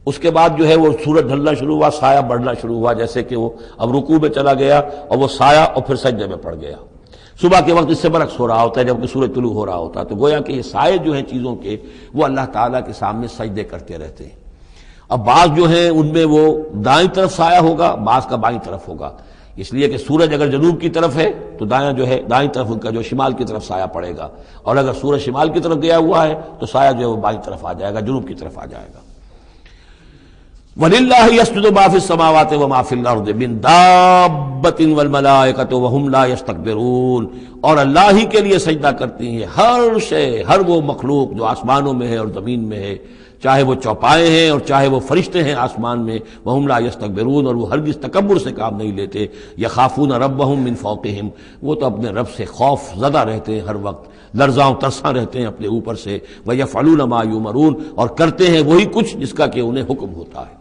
اس کے بعد جو ہے وہ سورج ڈھلنا شروع ہوا، سایہ بڑھنا شروع ہوا، جیسے کہ وہ اب رکوع میں چلا گیا اور وہ سایہ اور پھر سجدے میں پڑ گیا. صبح کے وقت اس سے برعکس ہو رہا ہوتا ہے جبکہ سورج طلوع ہو رہا ہوتا ہے. تو گویا کہ یہ سائے جو ہیں چیزوں کے، وہ اللہ تعالیٰ کے سامنے سجدے کرتے رہتے ہیں. اب بعض جو ہیں ان میں وہ دائیں طرف سایہ ہوگا، بعض کا بائیں طرف ہوگا، اس لیے کہ سورج اگر جنوب کی طرف ہے تو دایاں جو ہے دائیں طرف ان کا جو شمال کی طرف سایہ پڑے گا، اور اگر سورج شمال کی طرف گیا ہوا ہے تو سایہ جو ہے وہ بائیں طرف آ جائے گا، جنوب کی طرف آ جائے گا. وَلِلَّهِ يَسْجُدُ مَا فِي السَّمَاوَاتِ وَمَا فِي الْأَرْضِ مِن دَابَّةٍ وَالْمَلَائِكَةُ وَهُمْ لَا يَسْتَكْبِرُونَ. اور اللہ ہی کے لیے سجدہ کرتی ہیں ہر شے، ہر وہ مخلوق جو آسمانوں میں ہے اور زمین میں ہے، چاہے وہ چوپائے ہیں اور چاہے وہ فرشتے ہیں آسمان میں، وہم لا یستکبرون، اور وہ ہرگز تکبر سے کام نہیں لیتے، یخافون ربہم من فوقہم، وہ تو اپنے رب سے خوف زدہ رہتے ہیں، ہر وقت لرزاں ترساں رہتے ہیں اپنے اوپر سے، ویفعلون ما یؤمرون، اور کرتے ہیں وہی کچھ جس کا کہ انہیں حکم ہوتا ہے۔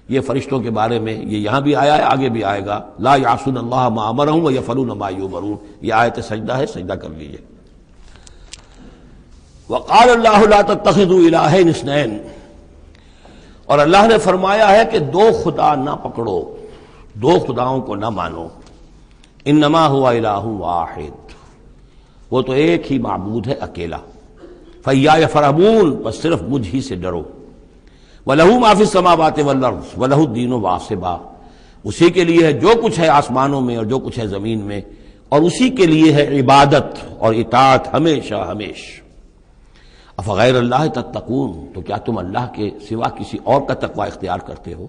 یہ فرشتوں کے بارے میں یہ یہاں بھی آیا ہے، آگے بھی آئے گا، لا یعصون اللہ ما امرہم ویفعلون ما یؤمرون، یہ آیت سجدہ ہے، سجدہ کر لیجیے۔ وقال اللہ لا تتخذوا الہین اثنین، اور اللہ نے فرمایا ہے کہ دو خدا نہ پکڑو، دو خداؤں کو نہ مانو، انما هو الہ واحد، وہ تو ایک ہی معبود ہے اکیلا، فإیایا فارہبون، بس صرف مجھ ہی سے ڈرو، وَلَهُ مَا فِي السَّمَاوَاتِ وَالْأَرْضِ وَلَهُ الدِّينُ وَاصِبًا، اسی کے لیے ہے جو کچھ ہے آسمانوں میں اور جو کچھ ہے زمین میں، اور اسی کے لیے ہے عبادت اور اطاعت ہمیشہ ہمیش۔ افغیر اللہ تتقون، تو کیا تم اللہ کے سوا کسی اور کا تقوی اختیار کرتے ہو؟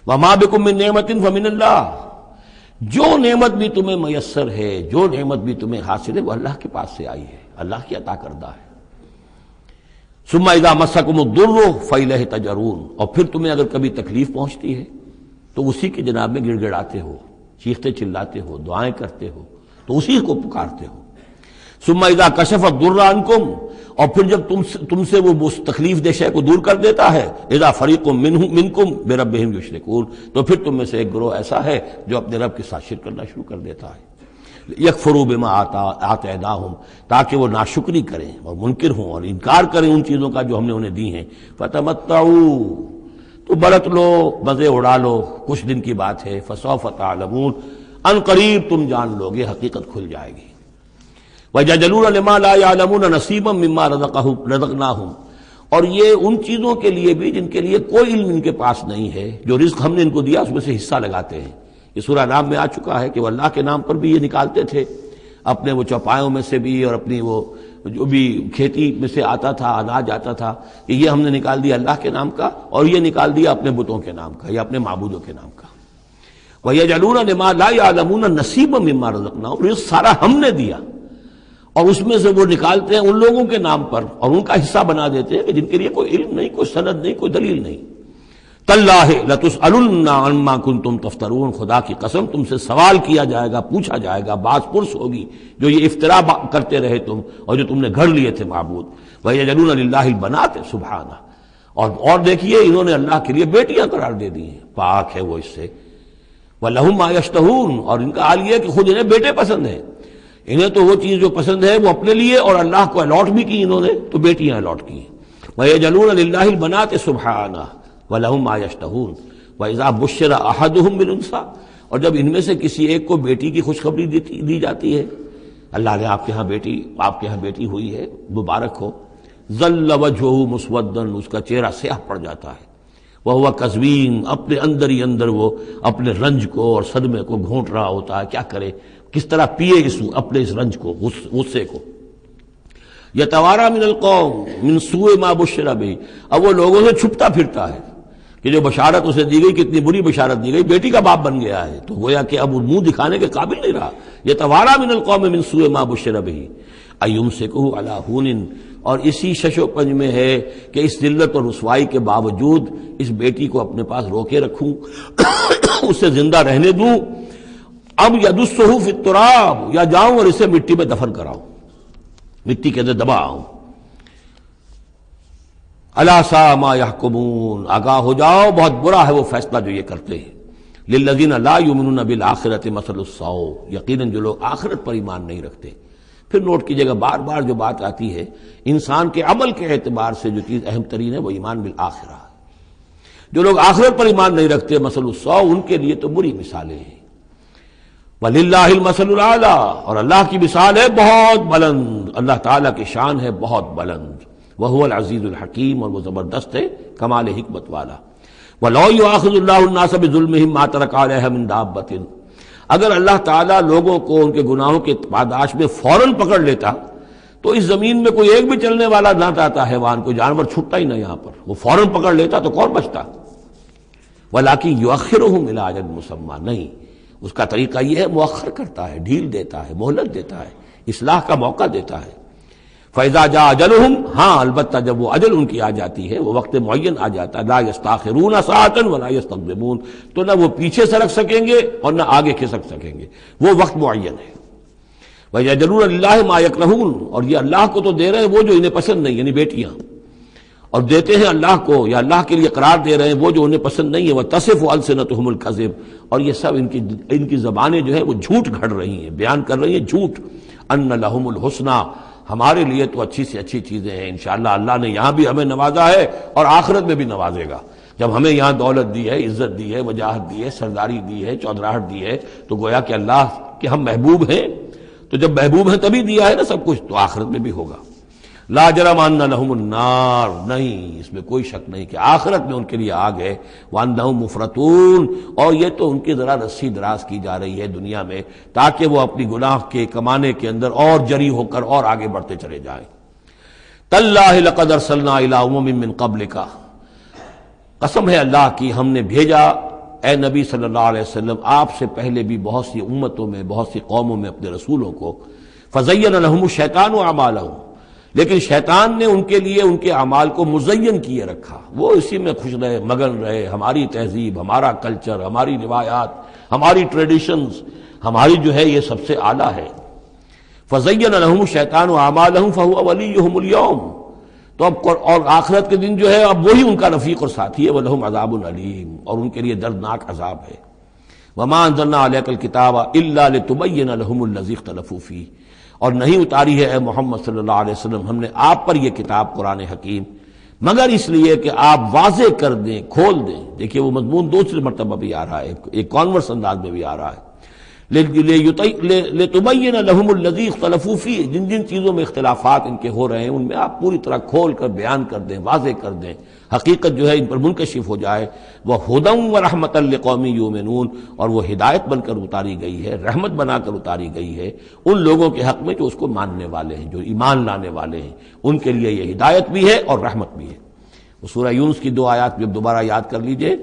وَمَا بِكُم مِّن نِّعْمَةٍ فَمِنَ اللَّهِ، جو نعمت بھی تمہیں میسر ہے، جو نعمت بھی تمہیں حاصل ہے، وہ اللہ کے پاس سے آئی ہے، اللہ کی عطا کردہ ہے۔ ثم اذا مسکم الضر فإلیہ تجرون، اور پھر تمہیں اگر کبھی تکلیف پہنچتی ہے تو اسی کے جناب میں گڑ گڑاتے ہو، چیختے چلاتے ہو، دعائیں کرتے ہو، تو اسی کو پکارتے ہو۔ ثم اذا کشف الضر عنکم، اور پھر جب تم سے وہ تکلیف دہ شے کو دور کر دیتا ہے، اذا فریق منکم بربہم یشرکون، تو پھر تم میں سے ایک گروہ ایسا ہے جو اپنے رب کے ساتھ شرک کرنا شروع کر دیتا ہے۔ یکفروا بما آتیناہم، تاکہ وہ ناشکری کریں اور منکر ہوں اور انکار کریں ان چیزوں کا جو ہم نے انہیں دی ہیں۔ فتمتعوا، تو برت لو، مزے اڑا لو، کچھ دن کی بات ہے، فسوف تعلمون، ان قریب تم جان لو گے، حقیقت کھل جائے گی۔ وَيَجْعَلُونَ لِمَا لَا يَعْلَمُونَ نَصِيبًا مِّمَّا رَزَقْنَاهُمْ، اور یہ ان چیزوں کے لیے بھی جن کے لیے کوئی علم ان کے پاس نہیں ہے، جو رزق ہم نے ان کو دیا اس میں سے حصہ لگاتے ہیں۔ یہ سورہ نام میں آ چکا ہے کہ وہ اللہ کے نام پر بھی یہ نکالتے تھے، اپنے وہ چوپایوں میں سے بھی اور اپنی وہ جو بھی کھیتی میں سے آتا تھا، اناج آتا تھا، کہ یہ ہم نے نکال دیا اللہ کے نام کا، اور یہ نکال دیا اپنے بتوں کے نام کا یا اپنے معبودوں کے نام کا۔ وَيَجْعَلُونَ لِمَا لَا يَعْلَمُونَ نَصِيبًا مِّمَّا رَزَقْنَاهُمْ، رزق سارا ہم نے دیا، اور اس میں سے وہ نکالتے ہیں ان لوگوں کے نام پر اور ان کا حصہ بنا دیتے ہیں کہ جن کے لیے کوئی علم نہیں، کوئی سند نہیں، کوئی دلیل نہیں۔ تاللہ لتسألن عما کنتم تفترون، خدا کی قسم تم سے سوال کیا جائے گا، پوچھا جائے گا، باز پرس ہوگی جو یہ افترا کرتے رہے تم اور جو تم نے گھڑ لیے تھے معبود۔ وَيَجْعَلُونَ لِلَّهِ الْبَنَاتِ سبحانہ، اور دیکھیے انہوں نے اللہ کے لیے بیٹیاں قرار دے دی ہیں، پاک ہے وہ اس سے۔ وَلَهُم مَّا يَشْتَهُونَ، اور ان کا حال یہ ہے کہ خود انہیں بیٹے پسند ہیں، انہیں تو وہ چیز جو پسند ہے وہ اپنے لیے اور اللہ کو الاٹ بھی کی انہوں نے، تو بیٹیاں الاٹ کی۔ وَيَجْعَلُونَ لِلَّهِ الْبَنَاتِ سبحانہ وَلَهُم مَّا يَشْتَهُونَ وَإِذَا بُشِّرَ أَحَدُهُم بِالْأُنثىٰ، اور جب ان میں سے کسی ایک کو بیٹی کی خوشخبری دی جاتی ہے، اللہ نے آپ کے ہاں بیٹی ہوئی ہے، مبارک ہو، ظل وجهه مسودًا، اس کا چہرہ سیاہ پڑ جاتا ہے، وهو كظيم، اپنے اندر ہی اندر وہ اپنے رنج کو اور صدمے کو گھونٹ رہا ہوتا ہے، کیا کرے، کس طرح پیے اپنے اس رنج کو، غصے کو۔ یتوارا من القوم من سوء ما بشر به، اب وہ لوگوں سے چھپتا پھرتا ہے کہ جو بشارت اسے دی گئی کتنی بری بشارت دی گئی، بیٹی کا باپ بن گیا ہے، تو گویا کہ اب منہ دکھانے کے قابل نہیں رہا۔ یتوارا من القوم من سوء ما بشر به ایمسکہ علی ہون، اور اسی شش و پنج میں ہے کہ اس ذلت اور رسوائی کے باوجود اس بیٹی کو اپنے پاس روکے رکھوں، اسے زندہ رہنے دوں، اب یدسہ فی التراب، یا جاؤں اور اسے مٹی میں دفن کراؤں، مٹی کے اندر دباؤں۔ الا ساء ما یحکمون، آگاہ ہو جاؤ بہت برا ہے وہ فیصلہ جو یہ کرتے ہیں۔ للذین لا یؤمنون بالآخرۃ مثل السوء، یقیناً جو لوگ آخرت پر ایمان نہیں رکھتے۔ پھر نوٹ کیجئے گا بار بار جو بات آتی ہے، انسان کے عمل کے اعتبار سے جو چیز اہم ترین ہے وہ ایمان بالآخرہ۔ جو لوگ آخرت پر ایمان نہیں رکھتے مثل السوء، ان کے لیے تو بری مثالیں ہیں۔ وَلِلَّهِ الْمَثَلُ الْأَعْلَىٰ، اور اللہ کی مثال ہے بہت بلند، اللہ تعالیٰ کی شان ہے بہت بلند، وَهُوَ الْعَزِيزُ الْحَكِيمُ، اور وہ زبردست ہے، کمال حکمت والا۔ وَلَوْ يُؤَاخِذُ اللَّهُ النَّاسَ بِظُلْمِهِمْ مَا تَرَكَ عَلَيْهَا مِن دَابَّةٍ، اگر اللہ تعالیٰ لوگوں کو ان کے گناہوں کے پاداش میں فوراً پکڑ لیتا تو اس زمین میں کوئی ایک بھی چلنے والا نہ رہتا، حیوان کوئی جانور چھٹتا ہی نہ، یہاں پر وہ فوراً پکڑ لیتا تو کون بچتا؟ وَلَٰكِن يُؤَخِّرُهُمْ إِلَىٰ أَجَلٍ مُّسَمًّى، نہیں، اس کا طریقہ یہ ہے مؤخر کرتا ہے، ڈھیل دیتا ہے، مہلت دیتا ہے، اصلاح کا موقع دیتا ہے۔ فَإِذَا جَاءَ أَجَلُهُمْ، ہاں البتہ جب وہ اجل ان کی آ جاتی ہے، وہ وقت معین آ جاتا ہے، لَا يَسْتَأْخِرُونَ سَاعَةً وَلَا يَسْتَقْدِمُونَ، تو نہ وہ پیچھے سرک سکیں گے اور نہ آگے کھسک سکیں گے، وہ وقت معین ہے۔ وَيَجْعَلُونَ لِلَّهِ مَا يَكْرَهُونَ، اور یہ اللہ کو تو دے رہے ہیں وہ جو انہیں پسند نہیں، یعنی بیٹیاں، اور دیتے ہیں اللہ کو یا اللہ کے لیے قرار دے رہے ہیں وہ جو انہیں پسند نہیں ہے، وَتَصِفُ أَلْسِنَتُهُمُ الْكَذِبَ، اور یہ سب ان کی زبانیں جو ہے وہ جھوٹ گھڑ رہی ہیں، بیان کر رہی ہیں جھوٹ۔ أَنَّ لَهُمُ الْحُسْنَى، ہمارے لیے تو اچھی سے اچھی چیزیں ہیں، انشاءاللہ اللہ نے یہاں بھی ہمیں نوازا ہے اور آخرت میں بھی نوازے گا۔ جب ہمیں یہاں دولت دی ہے، عزت دی ہے، وجاہت دی ہے، سرداری دی ہے، چودراہٹ دی ہے، تو گویا کہ اللہ کے ہم محبوب ہیں، تو جب محبوب ہیں تبھی دیا ہے نا سب کچھ، تو آخرت میں بھی ہوگا۔ لا جرم ان لهم النار، نہیں اس میں کوئی شک نہیں کہ آخرت میں ان کے لیے آگ ہے، وانہم مفرطون، اور یہ تو ان کی ذرا رسی دراز کی جا رہی ہے دنیا میں تاکہ وہ اپنی گناہ کے کمانے کے اندر اور جری ہو کر اور آگے بڑھتے چلے جائیں۔ تاللہ لقد ارسلنا الی امم من قبلک، قسم ہے اللہ کی ہم نے بھیجا اے نبی صلی اللہ علیہ وسلم آپ سے پہلے بھی بہت سی امتوں میں، بہت سی قوموں میں اپنے رسولوں کو، فزین لهم الشیطان اعمالهم، لیکن شیطان نے ان کے لیے ان کے اعمال کو مزین کیے رکھا، وہ اسی میں خوش رہے، مگن رہے، ہماری تہذیب، ہمارا کلچر، ہماری روایات، ہماری ٹریڈیشنز، ہماری جو ہے یہ سب سے اعلیٰ ہے۔ فزین لهم الشیطان اعمالهم فهو ولیہم اليوم، تو اب اور آخرت کے دن جو ہے اب وہی ان کا رفیق اور ساتھی ہے، وَلَهُمْ عَذَابٌ علیم، اور ان کے لیے دردناک عذاب ہے۔ وَمَا أَنزَلْنَا عَلَيْكَ الْكِتَابَ إِلَّا لِتُبَيِّنَ لَهُمُ الَّذِي اخْتَلَفُوا فِيهِ، اور نہیں اتاری ہے اے محمد صلی اللہ علیہ وسلم ہم نے آپ پر یہ کتاب قرآن حکیم مگر اس لیے کہ آپ واضح کر دیں، کھول دیں۔ دیکھیے وہ مضمون دوسری مرتبہ بھی آ رہا ہے، ایک کانورس انداز میں بھی آ رہا ہے، لِتُبَيِّنَ لَهُمُ الَّذِي اخْتَلَفُوا فِيهِ، جن جن چیزوں میں اختلافات ان کے ہو رہے ہیں ان میں آپ پوری طرح کھول کر بیان کر دیں، واضح کر دیں، حقیقت جو ہے ان پر منکشف ہو جائے۔ وَهُدًى وَرَحْمَةً لِقَوْمٍ يُؤْمِنُونَ، اور وہ ہدایت بن کر اتاری گئی ہے، رحمت بنا کر اتاری گئی ہے ان لوگوں کے حق میں جو اس کو ماننے والے ہیں، جو ایمان لانے والے ہیں، ان کے لیے یہ ہدایت بھی ہے اور رحمت بھی ہے۔ وہ سورہ یونس کی 2 آیات جب دوبارہ یاد کر لیجئے،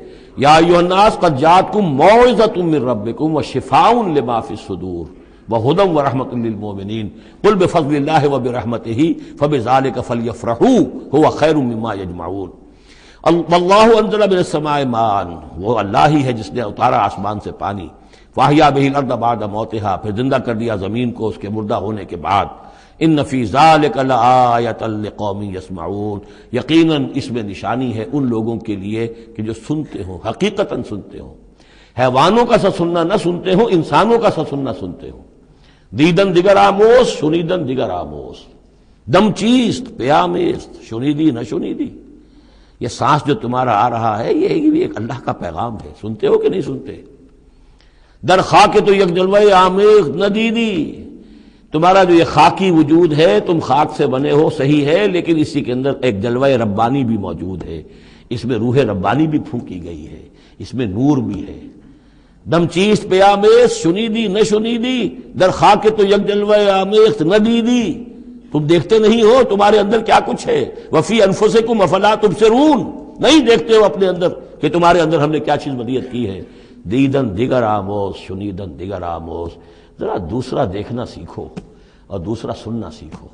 یا ایھا الناس قد جاءتکم موعظۃ من ربکم وشفاء لما فی الصدور وہدی ورحمۃ للمؤمنین قل بفضل اللہ وبرحمتہ فبذلک فلیفرحوا ھو خیر مما یجمعون۔ واللہ انزل من السماء ماء، وہ اللہ ہی ہے جس نے اتارا آسمان سے پانی، فاحیا بہ الارض بعد موتہا، پھر زندہ کر دیا زمین کو اس کے مردہ ہونے کے بعد۔ ان فی ذلک لآیۃ لقوم یسمعون، یقیناً اس میں نشانی ہے ان لوگوں کے لیے کہ جو سنتے ہوں، حقیقتاً سنتے ہوں، حیوانوں کا سا سننا نہ سنتے ہوں، انسانوں کا سا سننا سنتے ہوں۔ دیدن دیگر آموز، شنیدن دیگر آموز، دم چیست پیامیست، شنیدی نہ شنیدی، یہ سانس جو تمہارا آ رہا ہے یہ بھی ایک اللہ کا پیغام ہے، سنتے ہو کہ نہیں سنتے؟ در خاک تو یک جلوہ آمیخ ندیدی، تمہارا جو یہ خاکی وجود ہے تم خاک سے بنے ہو صحیح ہے، لیکن اسی کے اندر ایک جلوہ ربانی بھی موجود ہے، اس میں روح ربانی بھی پھونکی گئی ہے، اس میں نور بھی ہے۔ دم چیست پیامیز شنیدی نہ شنیدی، در خاک تو یک جلوہ آمیخ ندیدی، تم دیکھتے نہیں ہو تمہارے اندر کیا کچھ ہے۔ وفی انفسکم افلا تبصرون، نہیں دیکھتے ہو اپنے اندر کہ تمہارے اندر ہم نے کیا چیز ودیعت کی ہے۔ دیدن دیگر آموز، شنیدن دیگر آموز، ذرا دوسرا دیکھنا سیکھو اور دوسرا سننا سیکھو۔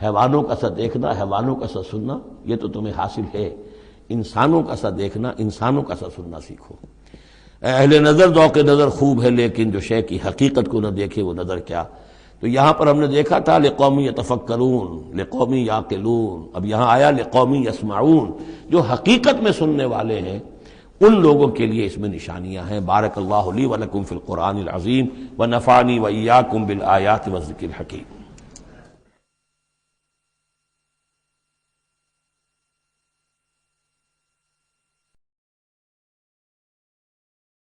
حیوانوں کا سا دیکھنا، حیوانوں کا سا سننا یہ تو تمہیں حاصل ہے، انسانوں کا سا دیکھنا، انسانوں کا سا سننا سیکھو۔ اہل نظر ذوق نظر خوب ہے، لیکن جو شے کی حقیقت کو نہ دیکھے وہ نظر کیا۔ تو یہاں پر ہم نے دیکھا تھا لقوم یتفکرون، لقوم یعقلون، اب یہاں آیا لقوم یسمعون، جو حقیقت میں سننے والے ہیں ان لوگوں کے لیے اس میں نشانیاں ہیں۔ بارک اللہ لی ولکم فی القرآن العظیم ونفعنی وإیاکم بالآیات والذکر الحکیم۔